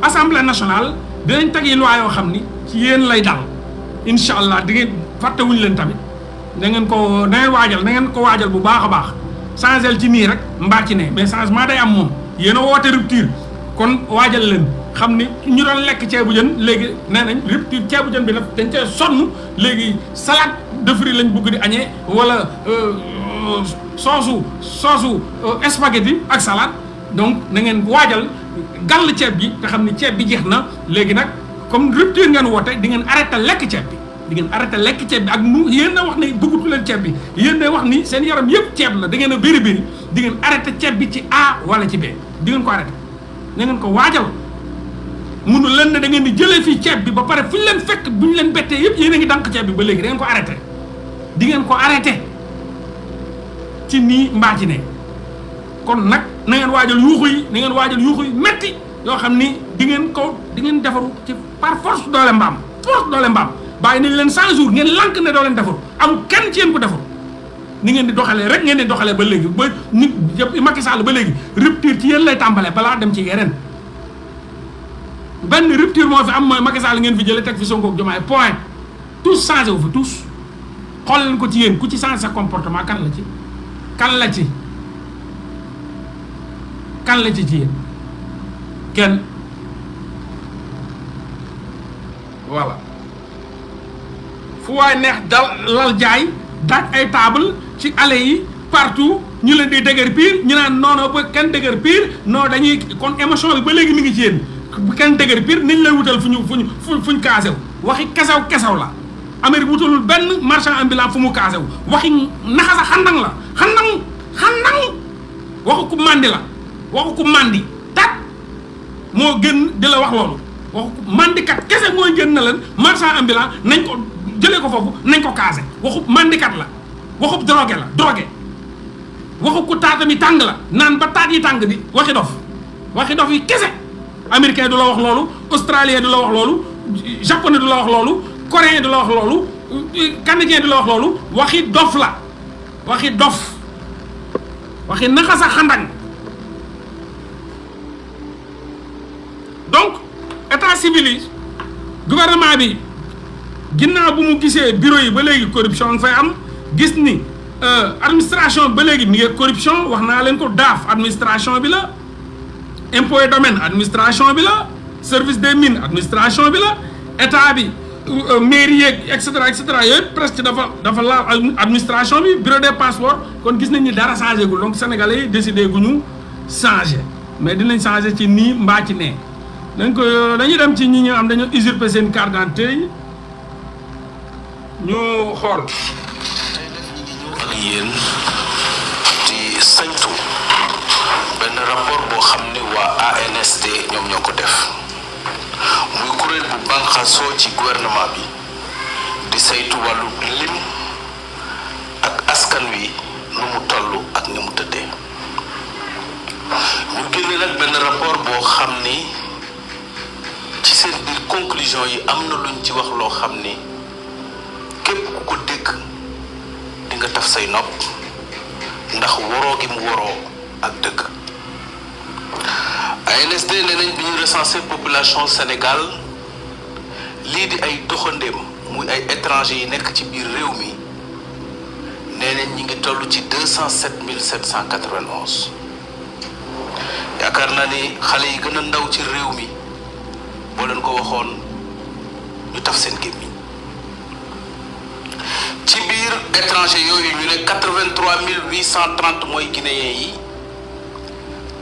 assemblée nationale dinañ teg yi loi yoo xam ni ci yéen lay dal incha allah di ngeen fàttewuñu leen tamit na ngeen ko waajal bu baax a baax changel ci nii rek mbaa ci ne mais changement day am moom yéen a woote rupture kon waajal leen xam ni ñu doon lekk ceebu jën léegi nee nañ rupture ceebu jën bi nag dañ cee sonn léegi salade de fruits lañ bëgg di añee wala soosu spaghetti ak salade donc na ngeen waajal gàll ceeb bi te xam ni ceeb bi jeex na léegi nag comme rupture ngeen woote di ngeen arrêté lekk ceeb bi di ngeen arrêté lekk ceeb bi ak nu yéen a wax ne bëggatu leen ceeb bi yéen a wax ni seen yaram yëpp ceeb la da ngeen a bëri bëri di ngeen arrêté ceeb bi ci A wala ci B di ngeen ko arrêté na ngeen ko waajal munu leen ne da ngeen di jëlee fii ceeb bi ba pare fu ñu leen fekk bu ñu leen bettee yëpp yéen a ngi dànk ceeb bi ba léegi da ngeen ko arrêté di ngeen ko arrêté ci nii mbaa ci ne kon nag na ngeen waajal yuuxu yi na ngeen waajal yuuxu yi metti yoo xam ni di ngeen defaru ci par force doole mbaam bàyyi nañ leen 100 jours ngeen lànk ne doo leen defaru amul kenn ci yéen ko defaru ni ngeen di doxalee rek ngeen di doxalee ba léegi ba nit Macky Sall ba léegi rupture ci yéen lay tàmbalee balaa dem ci yeneen benn rupture moo fi am mooy Macky Sall ngeen fi jëlee teg fi Sonko ak Diomaye point tous changé wu fi tous xool leen ko ci yéen ku ci changé sa comportement kan la ci yéen kenn voilà fu waay neex dal lal jaay daaj ay table ci allées yi partout ñu leen di dëgër piir ñu naan non ba kenn dëgër piir non dañuy kon émotion bi ba léegi mi ngi ci yéen bu kenn dëgër piir nañ leen wutal fuñ kaasew waxi kesew la Amérique wutalul benn marchand ambulant fu mu kaasew waxi naxasa xandang la xandang waxu ku màndi la waxu ku màndi tat moo gën di la wax loolu waxu ku màndikat kese mooy gën na leen marchand ambulant nañ ko jëlee ko foofu nañ ko kaase waxu màndikat la waxu drogué waxu ku taatami tàng la naan ba taat yi tàng di waxi dof yi kese américain du la wax loolu australien du la wax loolu japonais du la wax loolu coréen du la wax loolu canadien du la wax loolu waxi dof la waxi naxasa xandang donc état civil yi gouvernement bi ginnaaw bu mu gisee bureau yi ba léegi corruption nga fay am gis ni administration ba léegi mi ngi corruption wax naa leen ko daaf administration bi la impôt et domaine administration bi la service des mines administration bi la état bi mairie yeeg et cetera yooyu presque dafa laal administration bi bureau des passeports kon gis nañ ni dara changé gul donc sénégalais yi décidé gu ñu changé mais dinañ changé ci nii mbaa ci nee dañuy dem ci ñi ñu am dañoo usurper seen carte d'identité yi ñu xool. tey nag ñi ngi ñëw ak yéen di saytu benn rapport boo xam ni waa ANSD ñoom ñoo ko def muy kuréel bu bànqaasoo ci gouvernement bi di saytu wàllu lim ak askan wi nu mu toll ak ni mu tëddee ñu génne nag benn rapport boo xam ni ci seen biir conclusion yi am na luñ ci wax loo xam ni képp ku ko dégg di nga taf say nopp ndax waroo gi mu waroo ak dëgg. ANSD nee nañ bi ñu recensé population Sénégal lii di ay doxandéem muy ay étrangers yi nekk ci biir réew mi nee nañ ñi ngi toll ci 207 791 yaakaar naa ni xale yi gën a ndaw ci réew mi boo leen ko waxoon ñu taf seen gémmiñ ci biir étranger yooyu ñu ne 83 830 mooy guinéens yi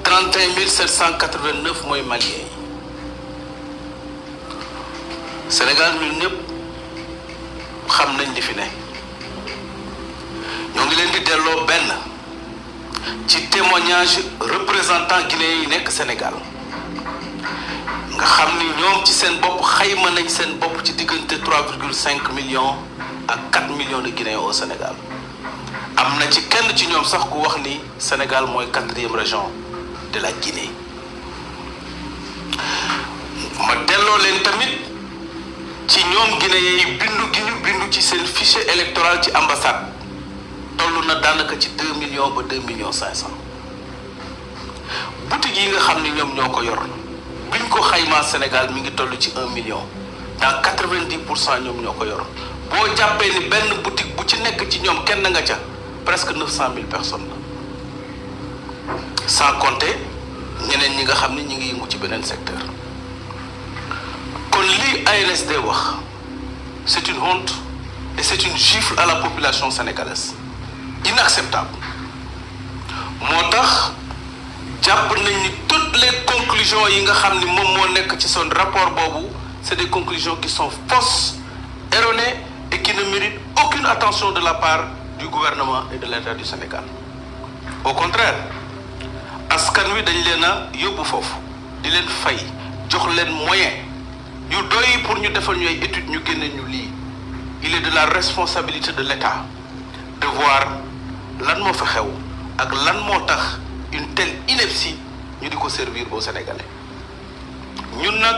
31 789 mooy maliens yi Sénégal ñun ñëpp xam nañ li fi ne ñoo ngi leen di delloo benn ci témoignage représentant guinéens yi nekk Sénégal nga xam ni ñoom ci seen bopp xayma nañ seen bopp ci diggante 3,5 millions ak 4 millions de Guinéens au Sénégal am na ci kenn ci ñoom sax ku wax ni Sénégal mooy 4e région de la Guinée ma delloo leen tamit ci ñoom Guinéens yi bindu gi ñu bindu ci seen fichier électoral ci ambassade toll na daanaka ci 2 millions ba 2 millions 500 boutique yi nga xam ni ñoom ñoo ko yor biñ ko xaymaa Sénégal mi ngi toll ci 1 million dans 90% ñoom ñoo ko yor boo jàppee ni benn boutique bu ci nekk ci ñoom kenn nga ca presque 900 000 personnes la sans compter ñeneen ñi nga xam ne ñi ngi yëngu ci beneen secteur. kon lii ANSD wax c'est une honte et c'est une gifle à la population sénégalaise inacceptable. moo tax jàpp nañ ni toutes les conclusions yi nga xam ni moom moo nekk ci son rapport boobu c'est des conclusions qui sont fausses, erronées et qui ne méritent aucune attention de la part du gouvernement et de l'État du Sénégal. Au contraire, askan wi dañ leen a yóbbu foofu di leen fay jox leen moyen yu doy pour ñu defal ñu ay études ñu génne ñu lii. Il est de la responsabilité de l'État de voir lan moo fa xew ak lan moo tax une telle ineptie ñu di ko servir aux Sénégalais. ñun nag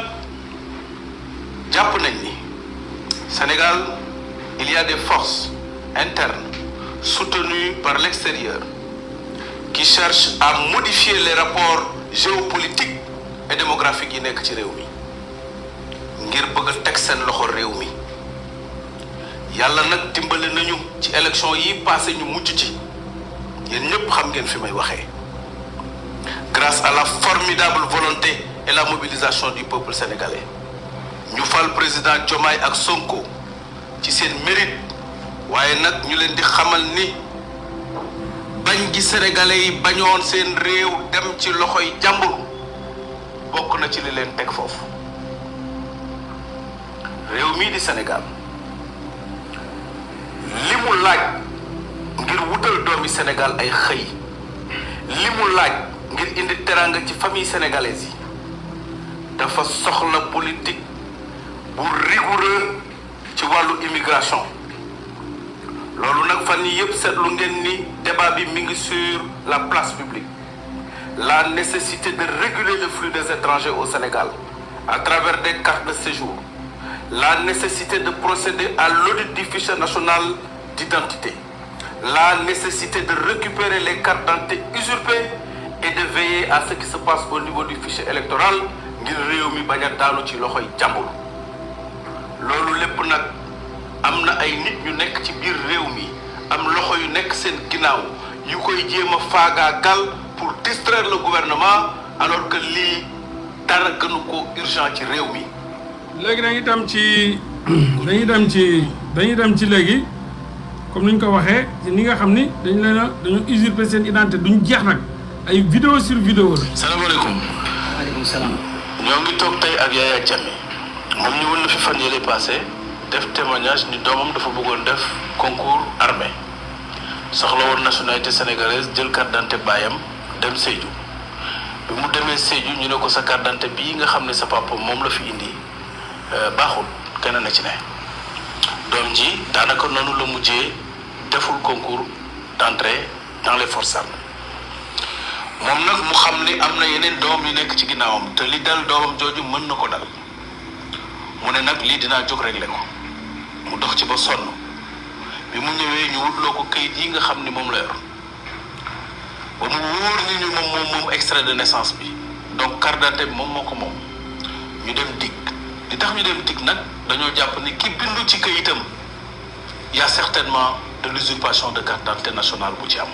jàpp nañ ni Sénégal il y a des forces internes soutenues par l'extérieur qui cherchent à modifier les rapports géopolitiques et démographiques yi nekk ci réew mi ngir bëgg a teg seen loxo réew mi. yàlla nag dimbale nañu ci élection yi passé ñu mucc ci yéen ñëpp xam ngeen fi may waxee grâce à la formidable volonté et la mobilisation du peuple sénégalais ñu fal président Diomaye ak Sonko ci seen mérite waaye nag ñu leen di xamal ni bañ gi sénégalais yi bañoon seen réew dem ci loxoy jàmbur bokk na ci li leen teg foofu. réew mii di Sénégal li mu laaj ngir wutal doomi Sénégal ay xëy li mu laaj ngir indi teraanga ci famille sénégalaise yi dafa soxla politique bu rigoureux ci wàllu immigration. loolu nag fan yii yëpp seetlu ngeen ni débat bi mi ngi sur la place publique. La nécessité de réguler le flux des étrangers au Sénégal à travers des cartes de séjour. La nécessité de procéder à l'audit du fichier national d'identité. La nécessité de récupérer les cartes d'identité usurpées et de veiller à ce qui se passe au niveau du fichier électoral ngir réew mi bañ a daanu ci loxoy jàmbur. loolu lépp nag am na ay nit ñu nekk ci biir réew mi am loxo yu nekk seen ginnaaw yu koy jéem a faagaagal pour distraire le gouvernement alors que lii dara gënu ko urgent ci réew mi. léegi dañuy dem ci léegi comme ni ñu ko waxee ni nga xam ni dañu usurper seen identité duñ jeex nag ay vidéo sur vidéo la. salaamaaleykum. waaleykum salaam. ñoo ngi toog tey ak Yaya Jammeh moom ñu woon na fi fan yële passé def témoignage ni doomam dafa bëggoon def concours armée soxla woon nationalité sénégalaise jël carte d'identité baayam dem Sédhiou bi mu demee Sédhiou ñu ne ko sa carte d'identité bii nga xam ne sa papa moom la fi indi baaxul keneen na ci ne doom ji daanaka noonu la mujjee deful concours d'entrée dans les forces armées moom nag mu xam ni am na yeneen doom yu nekk ci ginnaawam te li dal doomam jooju mën na ko dal mu ne nag lii dinaa jóg régler ko mu dox ci ba sonn bi mu ñëwee ñu wutloo ko kayit yi nga xam ni moom la yor ba mu wóor ni ñu moom extrait de naissance bi donc carte d'identité bi moom moo ko moom ñu dem dig li tax ñu dem dig nag dañoo jàpp ni ki bindu ci kayitam y a certainement de l'usurpation de carte d'identité nationale bu ci am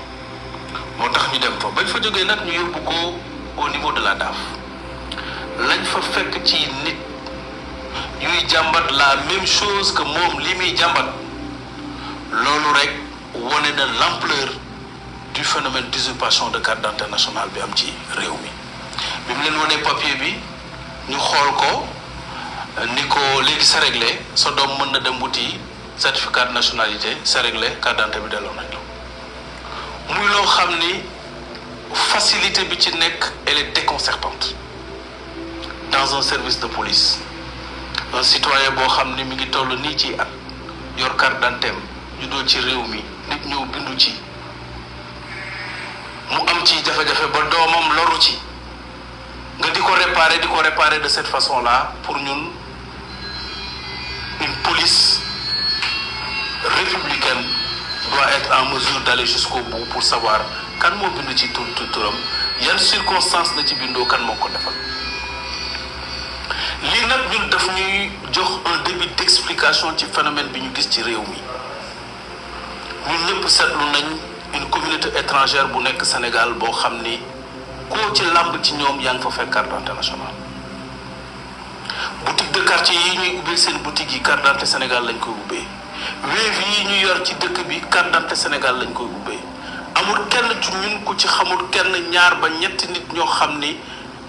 moo tax ñu dem fa bañ fa jógee nag ñu yóbbu ko au niveau de la DAF lañ fa fekk ci nit yuy jàmbat la même chose que moom li muy jàmbat loolu rek wone na l'ampleur du phénomène d'usurpation de carte d'identité nationale bi am ci réew mi bi mu leen wonee papier bi ñu xool ko ni ko léegi c'est réglé sa doom mën na dem wuti certificat de nationalité c'est réglé carte d'identité bi delloo nañ la muy loo xam ni facilité bi ci nekk elle est déconcertante dans un service de police un citoyen boo xam ni mi ngi toll nii ci at yor carte d'identité juddoo ci réew mi nit ñëw bindu ci mu am ci jafe-jafe ba doomam loru ci nga di ko réparer de cette façon-là pour ñun une police républicaine doit être en mesure d'aller jusqu'au bout pour savoir kan moo bindu ci turam yan circonstances la ci bindoo kan moo ko defal lii nag ñun daf ñuy jox un début d'explication ci phénomène bi ñu gis ci réew mi ñun ñëpp seetlu nañ une communauté étrangère bu nekk Sénégal boo xam ni koo ci làmb ci ñoom yaa ngi fa fekk carte d'identité nationale. boutique de quartier yi ñuy ubbee seen boutique yi carte d'identité Sénégal lañ koy ubbee Wave yi ñu yor ci dëkk bi carte d'identité Sénégal lañ koy ubbee amul kenn ci ñun ku ci xamul kenn ñaar ba ñetti nit ñoo xam ni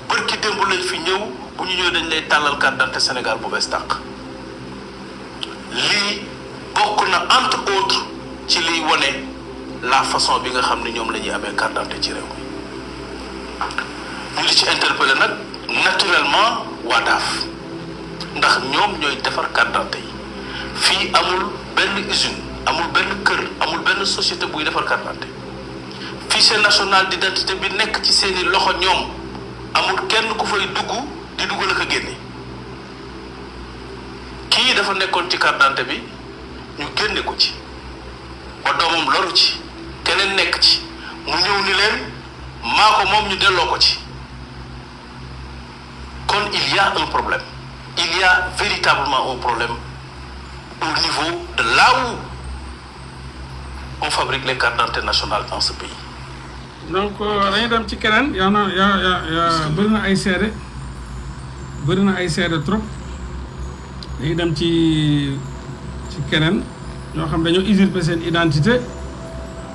bërki démb lañ fi ñëw bu ñu ñëw dañ lay tàllal carte d'identité Sénégal bu bees tàq. lii bokk na entre autres ci liy wone la façon bi nga xam ne ñoom la ñuy amee carte d'identité ci réew mi ñu di ci interpellé nag naturellement waa DAF ndax ñoom ñooy defar carte d'identité yi fii amul benn usine amul benn kër amul benn société buy defar carte d'identité fichier national d'identité bi nekk ci seeni loxo ñoom amul kenn ku fay dugg di dugal ak a génne kii dafa nekkoon ci carte d'identité bi ñu génne ko ci ba doomam loru ci keneen nekk ci mu ñëw ni leen maa ko moom ñu delloo ko ci kon il y a un problème il y a véritablement un problème au niveau de là où on fabrique les cartes d'identité nationales dans ce pays. donc dañuy dem ci keneen yaa bëri na ay seede trop dañuy dem ci keneen ñoo xam dañoo usurper seen identité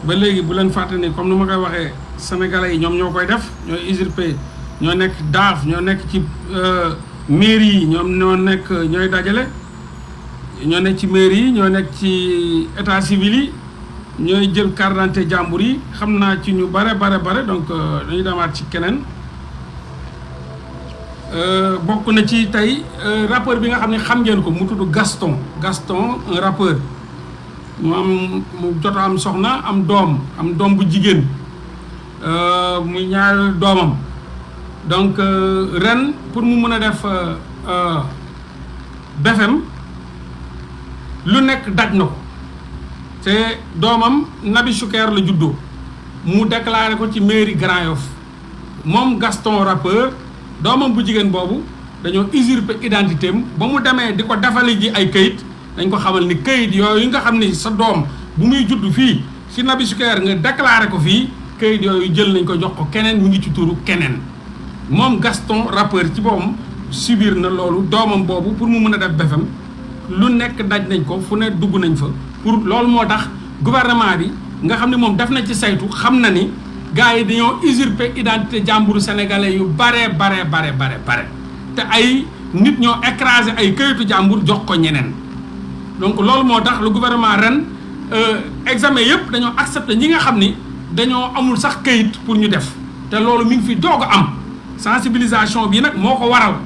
ba léegi bu leen fàtte ni comme ni ma koy waxee sénégalais yi ñoom ñoo koy def ñooy usurper ñoo nekk DAF ñoo nekk ci mairie yi ñooy dajale ñoo nekk ci mairie yi ñoo nekk ci état civil yi ñooy jël carte d'identité jàmbur yi xam naa ci ñu bare donc dañuy demaat ci keneen bokk na ci tey rappeur bi nga xam ne xam ngeen ko mu tudd Gaston un rappeur mu jot am soxna am doom bu jigéen muy ñaar doomam donc ren pour mu mën a def BFM lu nekk daj na ko te doomam Nabi Choucair la juddoo mu déclaré ko ci mairie Grand Yoff moom Gaston rappeur doomam bu jigéen boobu dañoo usurper identité am ba mu demee di ko defali ji ay këyit dañ ko xamal ni këyit yooyu nga xam ni sa doom bu muy judd fii ci Nabi Choucair nga déclaré ko fii këyit yooyu jël nañ ko jox ko keneen mu ngi ci turu keneen moom Gaston rappeur ci boppam subir na loolu doomam boobu pour mu mën a def BFM lu nekk daj nañ ko fu ne dugg nañ fa pour loolu moo tax gouvernement bi nga xam ne moom def na ci saytu xam na ni gars yi dañoo usurper identité jàmburu sénégalais yu bare te ay nit ñoo écraser ay këyitu jàmbur jox ko ñeneen donc loolu moo tax le gouvernement ren examen yëpp dañoo accepter ñi nga xam ni dañoo amul sax këyit pour ñu def te loolu mi ngi fi doog a am sensibilisation bi nag moo ko waral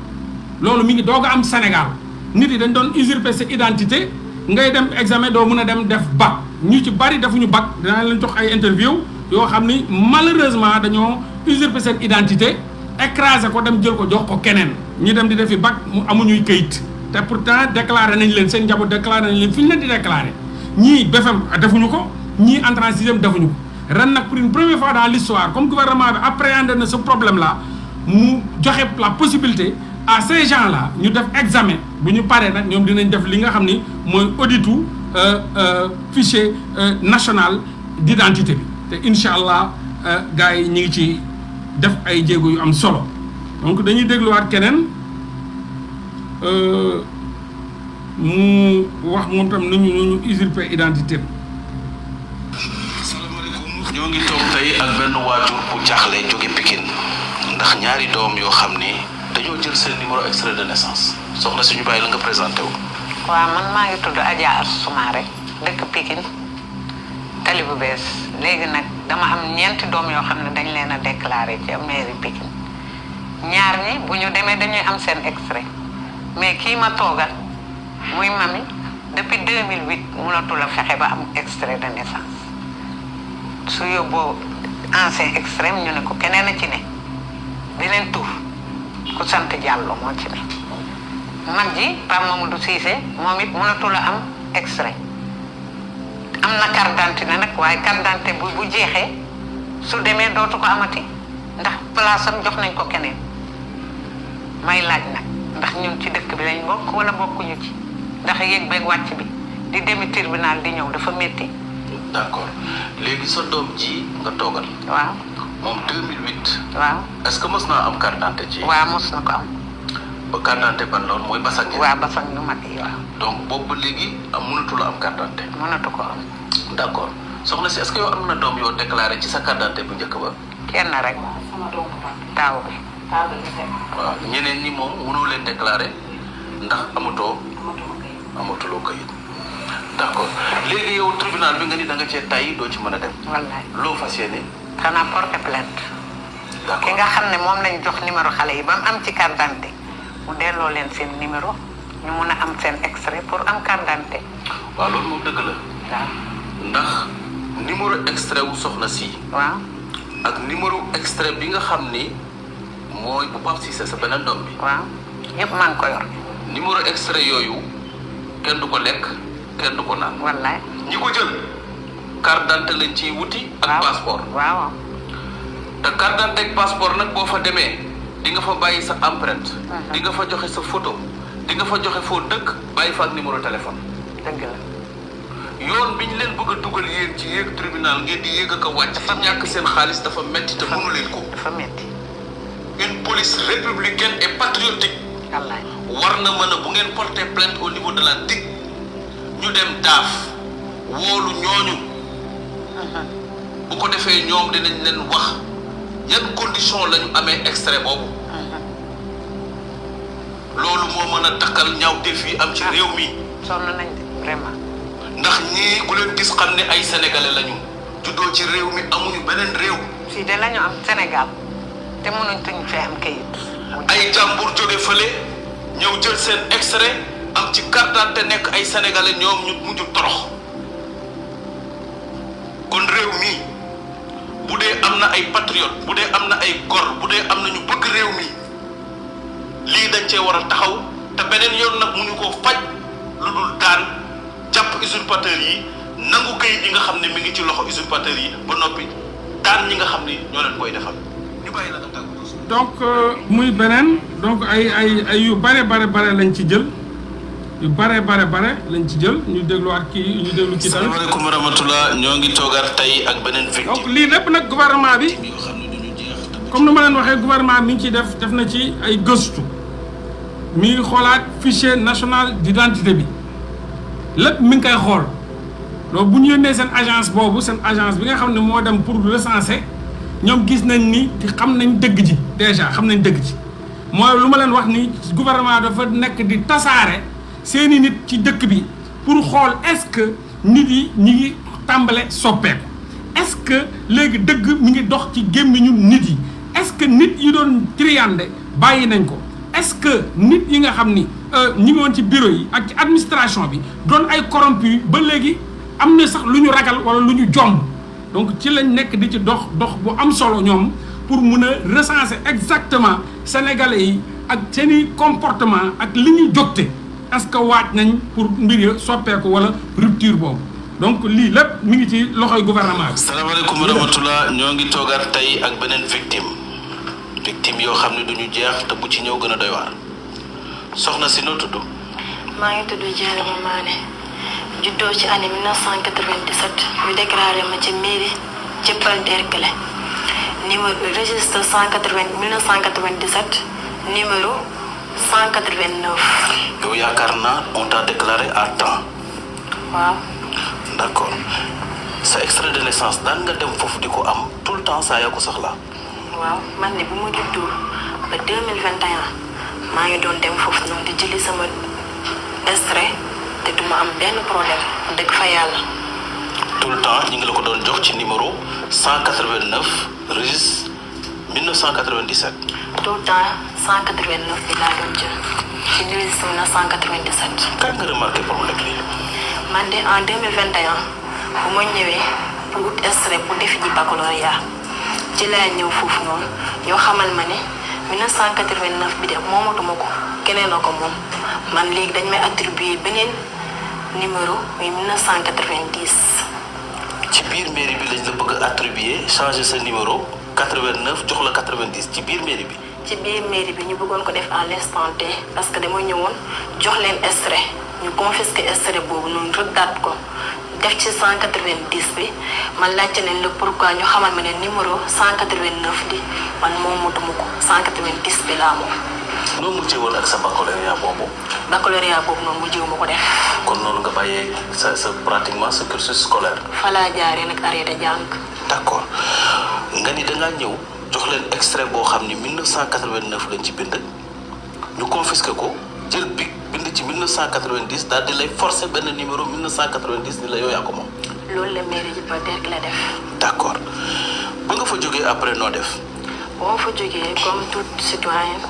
loolu mi ngi doog a am Sénégal nit yi dañ doon usurper sa identité ngay dem examen doo mën a dem def bac ñu ci bari defuñu bac dinaa leen jox ay interview yoo xam ni malheureusement dañoo usurper seen identité écraser ko dem jël ko jox ko keneen ñu dem di defi bac mu amuñuy këyit te pourtant déclaré nañ leen seen njaboot déclaré nañ leen fi ñu leen di déclaré ñii BFM defuñu ko ñii entrée en sixième defuñu ko ren nag pour une première fois dans l'histoire comme gouvernement bi appréhendé na ce problème là mu joxe la possibilité à ces gens là ñu def examen bu ñu paree nag ñoom dinañ def li nga xam ni mooy auditu fichier national d'identité bi te incha allah gars yi ñu ngi ci def ay jéego yu am solo donc dañuy dégluwaat keneen mu wax moom tam nu ñu usurper identité bi. salaamaaleykum. ñoo ngi toog tey ak benn waajur bu jaaxle jóge Pikine ndax ñaari doom yoo xam ni dañoo jël seen numéro extrait de naissance soxna suñu bàyyi la nga présenté wu. waaw man maa ngi tudd Adja Soumaré dëkk Pikine tali bu bees léegi nag dama am ñeenti doom yoo xam ne dañ leen a déclaré ci mairie Pikine ñaar ñi bu ñu demee dañuy am seen extrait mais kii ma toogal muy mami depuis 2008 mënatul a fexe ba am extrait de naissance su yóbboo ancien extrait ñu ne ko keneen a ci ne beneen tur ku sant Diallo moo ci ne mag ji Pape Mamadou Cissé moom it mënatul a am extrait am na carte d'identité nag waaye carte d'identité bu jeexee su demee dootu ko amati ndax place am jox nañ ko keneen may laaj nag ndax ñun ci dëkk bi lañ bokk wala bokkuñu ci ndax yéeg beeg wàcc bi di demi tribunal di ñëw dafa métti. d'accord léegi sa doom ji nga toogal. waaw moom 2008. waaw. est-ce que mos naa am carte d'identité ci. waaw mos na ko am. ba carte d'identité ban loolu mooy basang. waaw basang yu mag yi waaw. donc boobu ba léegi mënatu la am carte d'identité. mënatu ko am. d'accord soxna si est-ce que yow am na doom yoo déclaré ci sa carte d'identité bu njëkk ba. kenn rek. sama doom taaw bi. taaw bi waaw ñeneen ñi moom mënoo leen déclaré ndax amatuloo kayit. d'accord léegi yow tribunal bi nga ni da nga cee tay doo ci mën a dem. wallaay loo fas yéene. xanaa porter plainte. d'accord ki nga xam ne moom lañ jox numéro xale yi ba mu am ci carte d'identité mu delloo leen seen numéro ñu mun a am seen extrait pour am carte d'identité. waaw loolu moom dëgg la. waaw. ndax numéro extrait wu soxna si. waaw. ak numéro extrait bi nga xam ni mooy bu Pape Cissé sa beneen doom bi. waaw yëpp maa ngi ko yor. numéro extrait yooyu kenn du ko lekk kenn du ko naan. wallaay. ñi ko jël carte d'identité lañ ciy wuti. ak passeport. waaw. te carte d'identité ak passeport nag boo fa demee di nga fa bàyyi sa empreinte. di nga fa joxe sa photo. di nga fa joxe foo dëkk bàyyi fa ak numéro téléphone. dëgg la. yoon bi ñu leen bëgg a dugal yéen ci yéeg tribunal ngeen di yéeg ak a wàcc. dafa ñàkk seen xaalis dafa metti te mënu leen ko. dafa metti. une police républicaine et patriotique. wallaay. war na mën a bu ngeen porter plainte au niveau de la DIC ñu dem daaf woolu ñooñu. bu ko defee ñoom dinañ leen wax yan condition la ñu amee extrait boobu. loolu moo mën a takkal ñaawteef yi am ci réew mi. sonn nañ vraiment. ndax ñii ku leen gis xam ne ay sénégalais lañu. juddoo ci réew mi amuñu beneen réew. fii de la ñu am Sénégal te mënuñ tuñ fee am kayit. ay jàmbur jóge fële ñëw jël seen extrait am ci carte d'identité nekk ay sénégalais ñoom ñu mujj torox. kon réew mi bu dee am na ay patriote bu dee am na ay gor bu dee am na ñu bëgg réew mi lii dañ cee war a taxaw te beneen yoon nag mënu koo faj lu dul daan jàpp usurpateur yi nangu kayit yi nga xam ne mi ngi ci loxo usurpateur yi ba noppi daan ñi nga xam ni ñoo leen koy defal ñu bàyyi la nga tàggu. donc muy beneen donc ay yu bare lañ ci jël yu bare lañ ci jël ñu dégluwaat kii ñu déglu ci. salaamaaleykum wa rahmatulah ñoo ngi toogaat tey ak beneen victime. donc lii lépp nag gouvernement bi comme ni ma leen waxee gouvernement mi ngi ciy def na ci ay gëstu mi ngi xoolaat fichier national d'identité bi lépp mi ngi koy xool loolu bu ñu yónnee seen agence boobu seen agence bi nga xam ne moo dem pour recenser ñoom gis nañ ni xam nañ dëgg ji déjà xam nañ dëgg ji mooy lu ma leen wax ni gouvernement dafa nekk di tasaare seeni nit ci dëkk bi pour xool est-ce que nit yi ñi ngi tàmbale soppeeku est-ce que léegi dëgg mi ngi dox ci gémmiñu nit yi est-ce que nit yi doon triande bàyyi nañ ko est-ce que nit yi nga xam ni ñi ngi woon ci bureau yi ak ci administration bi doon ay corrompu ba léegi am na sax lu ñu ragal wala lu ñu jomb donc ci lañ nekk di ci dox bu am solo ñoom pour mun a recenser exactement sénégalais yi ak seeni comportement ak li ñuy jógte est-ce que waaj nañ pour mbir ya soppeeku wala rupture boobu donc lii lépp mi ngi ci loxoy gouvernement bi. salaamaaleykum wa rahmatulah ñoo ngi toogaat tey ak beneen victime yoo xam ne duñu jeex te bu ci ñëw gën a doy waar soxna si noo tudd. maa ngi tudd Dieynaba Mané juddoo ci année 1997 ñu déclaré ma ci mairie Dieuppeul Derklé numéro registre 1997 numéro 189. yow yaakaar naa on t'a déclaré à temps. waaw. d'accord sa extrait de naissance daan nga dem foofu di ko am tout le temps saa yoo ko soxla. waaw man ne bu ma juddoo ba 2021 maa ngi doon dem foofu noonu di jëli sama extrait te duma am benn problème dëgg fa yàlla. tout le temps ñu ngi la ko doon jox ci numéro 189 registre 1997. tout le temps 189 bi laa doon jël ci registre 1997. kan nga remarqué problème bi. man de en 2021 bu ma ñëwee pour wut extrait pour defi ji baccalauréat ci laa ñëw foofu noonu ñoo xamal ma ne 1989 bi de moomatuma ko keneen a ko moom man léegi dañ may attribuer beneen numéro muy 1990. ci biir mairie bi lañ la bëgg a attribuer changer sa numéro 89 jox la 90 ci biir mairie bi. ci biir mairie bi ñu bëggoon ko def à l'instant T parce que dama ñëwoon jox leen extrait ñu confisqué extrait boobu noonu rëddaat ko def ci 190 bi man laajte leen le pourquoi ñu xamal ma ne numéro 189 bi man moomatuma ko 190 bi laa moom. noo mujjee woon ak sa baccalauréat boobu. baccalauréat boobu noonu mujjee ma ko def. kon noonu nga bàyyee sa pratiquement sa cursus scolaire. fa laa jaaree nag arrêté jàng. d'accord nga ni da ngaa ñëw jox leen extrait boo xam ni 1989 lañ ci bind ñu confisqué ko jël bi bind ci 1990 daal di lay forcer benn numéro 1990 ni la yow yaa ko moom. loolu la mairie ji ba derk la def. d'accord ba nga fa jógee après noo def. boo ma fa jógee comme tout citoyen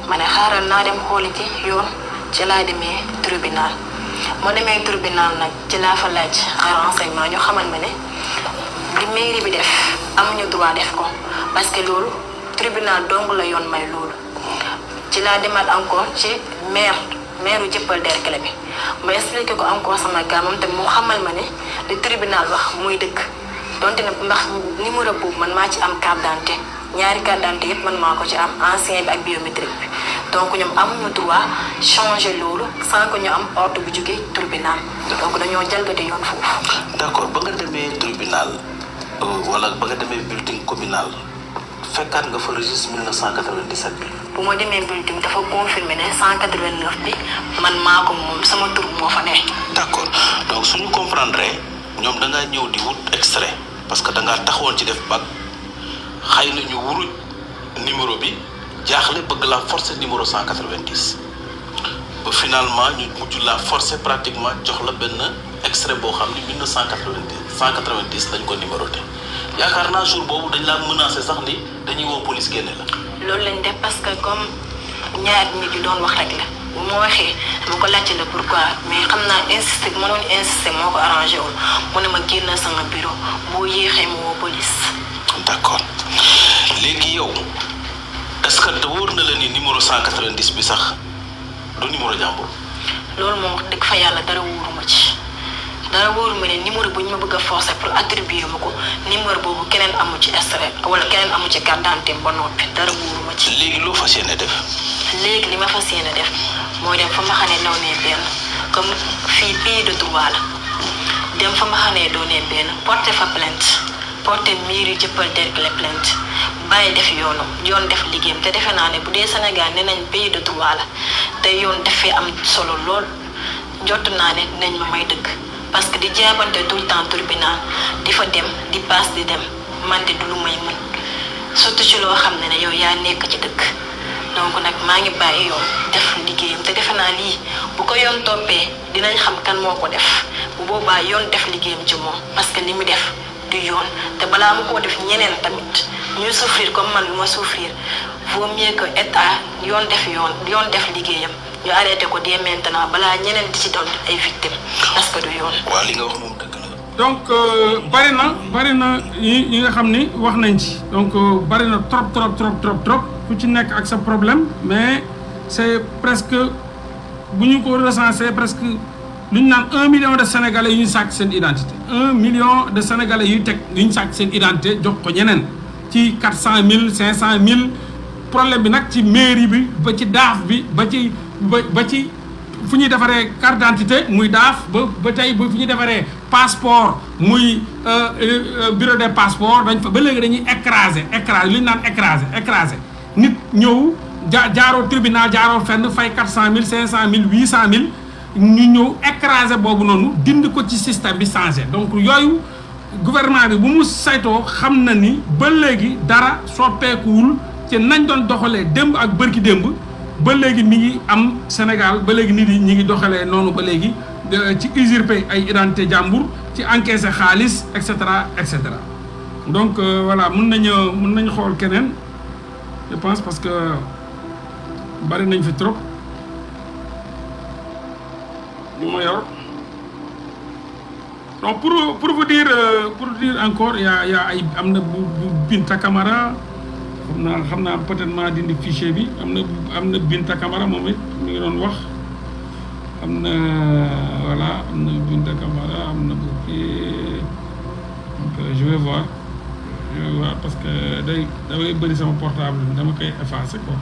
ma ne xaaral naa dem xooli ci yoon ci laa demee tribunal moo demee tribunal nag ci laa fa laaj ay renseignement ñu xamal ma ne li mairie bi def amuñu droit def ko parce que loolu tribunal dong la yoon may loolu ci laa demaat encore ci maire Dieuppeul Derklé bi ma expliqué ko encore sama gars moom tamit mu xamal ma ne li tribunal wax muy dëgg donte ne ndax numéro boobu man maa ci am carte d'identité ñaari carte d'identité yëpp man maa ko ci am ancien bi ak biométrique bi donc ñoom amuñu droit changer loolu sans que ñu am ordre bu jógee tribunal donc dañoo jalgati yoon foofu. d'accord ba nga demee tribunal wala ba nga demee bulletin communal fekkaat nga fa registre 1997 bi. bu ma demee bulletin dafa confirmer ne 189 bi man maa ko moom sama tur moo fa ne. d'accord donc suñu comprendre ñoom da ngaa ñëw di wut extrait parce que da ngaa taxawoon ci def bac xëy na ñu wuruj numéro bi jaaxle bëgg la forcer numéro 190 ba finalement ñu mujj la forcer pratiquement jox la benn extrait boo xam ni 190 dañ ko numéroté yaakaar naa jour boobu dañ laa menacé sax ni dañuy woo police génne la. loolu lañ def parce que comme ñaari nit yu doon wax rek la bu ma waxee dama ko laajte la pourquoi mais xam naa insister bu ma doon insister moo ko arrangé wul mu ne ma génn sama bureau boo yéexee ma woo police. d'accord léegi yow est-ce que wóor na la ni numéro 190 bi sax du numéro jàmbur. loolu moom wax dëgg fa yàlla dara wóoruma ci dara wóoruma ne numéro bu ñu ma bëgg a forcer pour attribuer ma ko numéro boobu keneen amu ci extrait wala keneen amu ci carte d'identité ba noppi dara wóoruma ci. léegi loo fas yéene def. léegi li ma fas yéene def mooy dem fa ma xam ne naw ne benn comme fii pays de droit la dem fa ma xam ne doo ne benn porter fa plainte porter mairie Dieuppeul Derklé plainte bàyyi def yoon def liggéeyam te defe naa ne bu dee Sénégal nee nañ pays de droit la te yoon def fee am solo lool jot naa ne dinañ ma may dëgg parce que di jaabante tout le temps tribunal di fa dem di paas di dem man de du lu may mën surtout ci loo xam ne yow yaa nekk ci dëkk donc nag maa ngi bàyyi yoon def liggéeyam te defe naa lii bu ko yoon toppee dinañ xam kan moo ko def bu boobaa yoon def liggéeyam ci moom parce que li mu def du yoon te balaa mu koo def ñeneen tamit ñuy souffrir comme man lu ma souffrir vaut mieux que état yoon def liggéeyam ñu arrêté ko dès maintenant balaa ñeneen di ci doon ay victimes parce que du yoon. waaw li nga wax moom dëgg la. donc bari na yi nga xam ni wax nañ ci donc bari na trop ku ci nekk ak sa problème mais c'est presque bu ñu ko recensé presque lu ñu naan 1 million de sénégalais yu ñu sàcc seen identité 1 million de sénégalais yu ñu sàcc seen identité jox ko ñeneen ci 400 000 500 000 problème bi nag ci mairie bi ba ci daaf bi ba ci fu ñuy defaree carte d'identité muy daaf ba tey ba fu ñuy defaree passeport muy bureau des passeports dañ fa ba léegi dañuy écraser li ñu naan écraser nit ñëw jaaroo tribunal jaaroo fenn fay 400 000 500 000 800 000 ñu ñëw écraser boobu noonu dind ko ci système bi changé donc yooyu gouvernement bi bu mu saytoo xam na ni ba léegi dara soppeekuwul ci nañ doon doxalee démb ak bërki démb ba léegi mi ngi am Sénégal ba léegi nit yi ñi ngi doxalee noonu ba léegi ci usurper ay identité jàmbur ci encaisser xaalis et cetera donc voilà mun nañu xool keneen je pense parce que bari nañ fi trop ñu ma yor donc pour vous dire encore y a ay am na bu Binta Camara xam naa peut-être maa dindi fichier bi am na Binta Camara moom it mi ngi doon wax am na Binta Camara am na bu kii donc je vais voir parce que damay bëri sama portable bi dama koy effacer quoi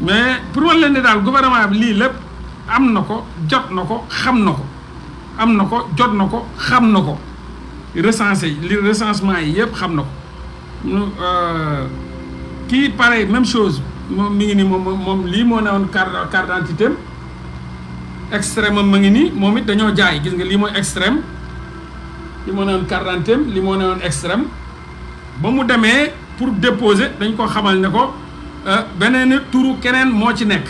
mais pour wan leen ne daal gouvernement bi lii lépp am na ko jot na ko xam na ko am na ko jot na ko xam na ko recensé li recensement yi yëpp xam na ko kii pareil même chose moom mi ngi nii moom lii moo ne woon carte d'identité am extrême am ma ngi nii moom it dañoo jaay gis nga lii mooy extrême lii moo ne woon carte d'identité am lii moo ne woon extrême ba mu demee pour déposer dañ ko xamal ne ko beneen turu keneen moo ci nekk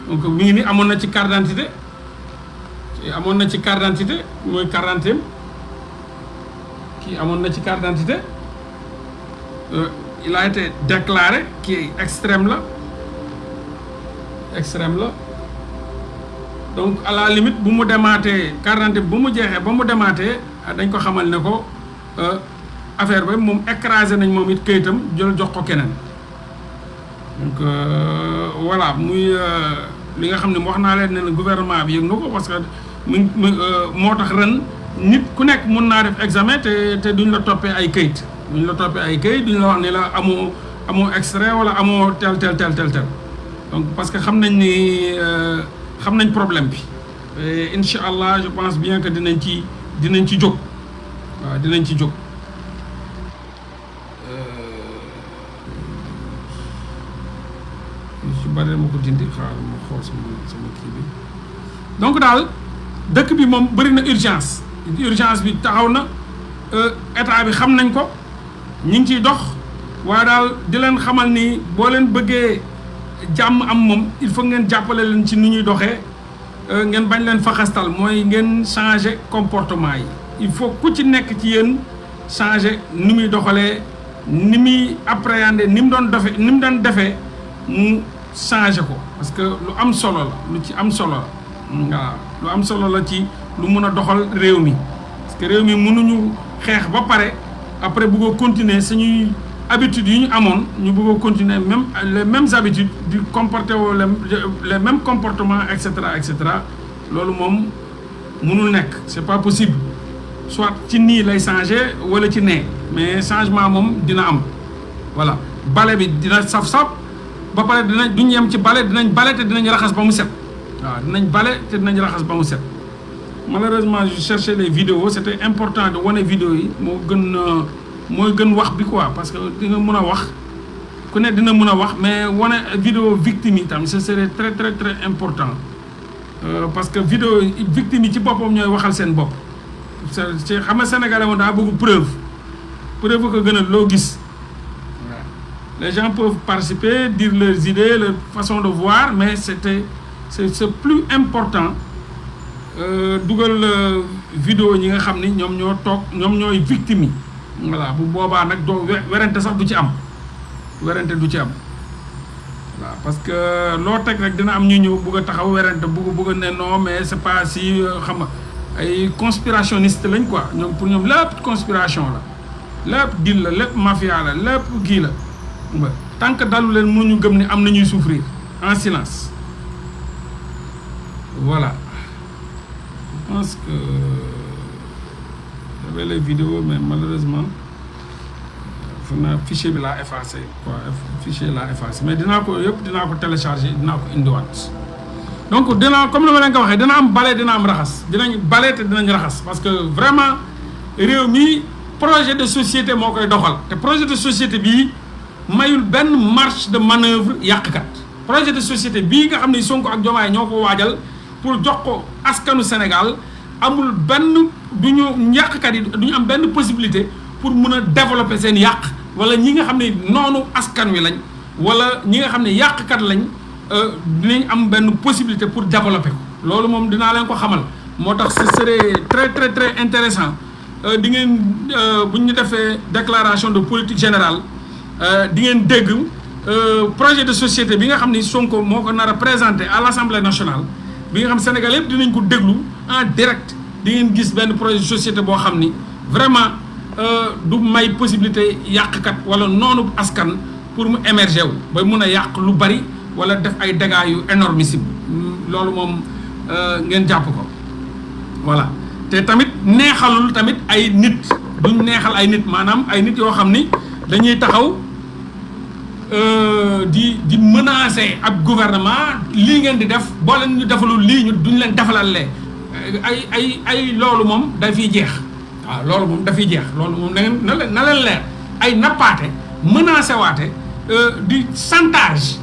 donc mi ngi nii amoon na ci carte d'identité mooy carte d'identité kii amoon na ci carte d'identité il a été déclaré kii extrême la donc à la limite bu mu demaatee carte d'identité bu mu jeexee ba mu demaatee dañ ko xamal ne ko affaire ba moom écrasé nañ moom it këyitam jël jox ko keneen donc voilà muy li nga xam ne wax naa leen ne gouvernement bi yëg na ko parce que moo tax ren nit ku nekk mun naa def examen te duñ la toppee ay këyit duñ la wax ne la amoo extrait wala amoo tel donc parce que xam nañ ni xam nañ problème bi incha allah je pense bien que dinañ ci jóg waaw dinañ ci jóg. su bari ma ko dindi xaaral ma xool sama kii bi donc daal dëkk bi moom bëri na urgence bi taxaw na état bi xam nañ ko ñu ngi ciy dox waaye daal di leen xamal ni boo leen bëggee jàmm am moom il faut ngeen jàppale leen ci ni ñuy doxee ngeen bañ leen faxastal mooy ngeen changer comportement yi il faut ku ci nekk ci yéen changer ni muy doxalee ni muy appréhender ni mu doon defee mu changer ko parce que lu am solo la lu ci am solo la waaw lu am solo la ci lu mun a doxal réew mi parce que réew mi mënuñu xeex ba pare après bëgg a continuer suñuy habitudes yi ñu amoon ñu bëgg a continuer même les mêmes habitudes di comporter woo les mêmes comportements et cetera loolu moom mënul nekk c'est pas possible soit ci nii lay changer wala ci nee mais changement moom dina am voilà bale bi dina saf-saf ba pare duñ yem ci bale dinañ bale te dinañ raxas ba mu set waaw dinañ bale te dinañ raxas ba mu set malheureusement je cherchais les vidéos c'était important de wane vidéo yi mooy gën wax bi quoi parce que di nga mën a wax ku ne dina mën a wax mais wane vidéo victime yi tam ce serait très très très important parce que vidéo victime yi ci boppam ñooy waxal seen bopp ci xam nga sénégalais moom daa bëgg preuve ko gën a loo gis les gens peuvent participer dire leurs idées leur façon de voir mais c'est plus important dugal vidéo ñi nga xam ni ñoom ñooy victime yi voilà bu boobaa nag doo werante sax du ci am voilà parce que loo teg rek dina am ñu ñëw bëgg a taxaw werante bëgg a ne non mais c'est pas si xam nga ay conspirationniste lañ quoi ñoom pour ñoom lépp conspiration la lépp deal la lépp mafia la lépp kii la tant que dalu leen mënuñu gëm ni am na ñuy souffrir en silence voilà je pense que j'avais les vidéos mais malheureusement fichier bi laa effacé mais dinaa ko télécharger dinaa ko indiwaat donc comme ni ma leen ko waxee dina am bale dina am raxas dinañ bale te dinañ raxas parce que vraiment réew mi projet de société moo koy doxal te projet de société bii mayul benn marge de manœuvre yàqkat projet de société bii nga xam ne Sonko ak Diomaye ñoo ko waajal pour jox ko askanu Sénégal amul benn yàqkat yi duñu am benn possibilité pour mun a développer seen yàq wala ñi nga xam ne noonu askan wi lañ wala ñi nga xam ne yàqkat lañ dinañ am benn possibilité pour développer ko loolu moom dinaa leen ko xamal moo tax ce serait très très très intéressant di ngeen bu ñu defee déclaration de politique générale di ngeen dégg projet de société bi nga xam ni Sonko moo ko nar a présenté à l'Assemblée nationale bi nga xam Sénégal yëpp dinañ ko déglu en direct di ngeen gis benn projet de société boo xam ni vraiment du may possibilité yàqkat wala noonu askan pour mu émerger wu ba mun a yàq lu bari wala def ay dégâts yu énormissime loolu moom ngeen jàpp ko voilà te tamit neexalul tamit ay nit duñ neexal ay nit maanaam ay nit yoo xam ni dañuy taxaw di menacer ab gouvernement lii ngeen di def boo leen ñu defalul lii ñu duñ leen defalal lee ay loolu moom da fiy jeex waaw loolu moom da fiy jeex loolu moom na leen leer ay nappaate menacer waate di chantage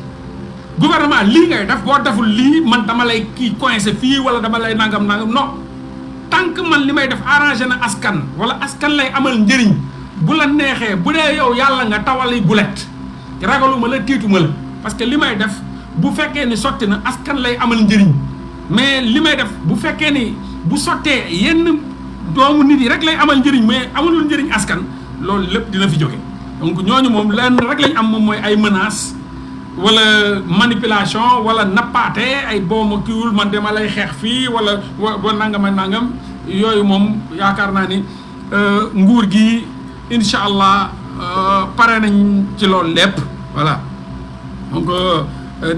gouvernement lii ngay def boo deful lii man dama lay kii coincé fii wala dama lay nangam non tant que man li may def arrangé na askan wala askan lay amal njëriñ bu la neexee bu dee yow yàlla nga tawali bulet ragaluma la tiituma la parce que li may def bu fekkee ni sotti na askan lay amal njëriñ mais li may def bu fekkee ni bu sottee yenn doomu nit yi rek lay amal njëriñ mais amalul njëriñ askan loolu lépp dina fi jóge donc ñooñu moom lenn rek lañ am moom mooy ay menaces wala manipulation wala nappaate ay booma kiiwul man dama lay xeex fii wala wa nangam ak nangam yooyu moom yaakaar naa ni nguur gi incha allah pare nañ ci loolu lépp voilà donc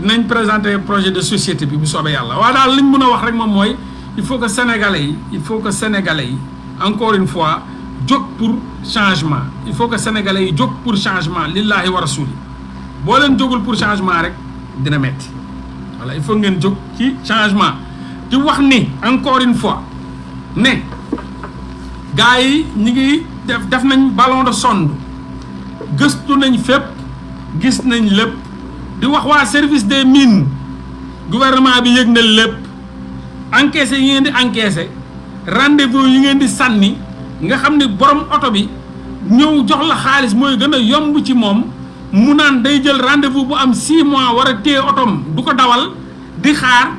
dinañ présenter projet de société bi bu soobee yàlla waaye daal liñ mën a wax rek moom mooy il faut que sénégalais yi encore une fois jóg pour changement il faut que sénégalais yi jóg pour changement lillahi wa rasuli boo leen jógul pour changement rek dina metti voilà il faut ngeen jóg ci changement di wax ni encore une fois ne gars yi ñi ngi def nañ ballon de sonde gëstu nañ fépp gis nañ lépp di wax waa service des mines gouvernement bi yëg na lépp encaissé yi ngeen di encaissé rendez-vous yi ngeen di sànni nga xam ne borom oto bi ñëw jox la xaalis mooy gën a yomb ci moom mu naan day jël rendez-vous bu am 6 mois war a téye otom du ko dawal di xaar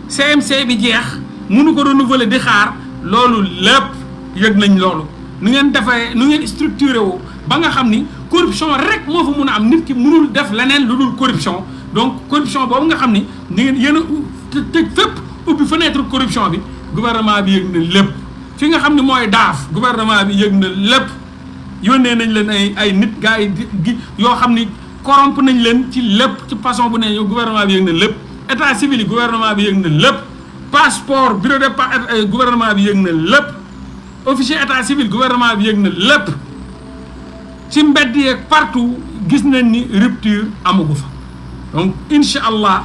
CMC bi jeex mënu ko renouveler di xaar loolu lépp yëg nañ loolu nu ngeen defee nu ngeen structuré woo ba nga xam ni corruption rek moo fa mun a am nit ki mënul def leneen lu dul corruption donc corruption boobu nga xam ni ni ngeen yéen a tëj fépp ubbi fenêtre corruption bi gouvernement bi yëg na lépp fi nga xam ni mooy daaf gouvernement bi yëg na lépp yónnee nañ leen ay nit gars yi yoo xam ni corrompe nañ leen ci lépp ci façon bu ne yow gouvernement bi yëg na lépp état civil yi gouvernement bi yëg na lépp passeport bureau de gouvernement bi yëg na lépp officier état civil gouvernement bi yëg na lépp ci mbedd yeeg partout gis nañ ni rupture amagu fa donc incha allah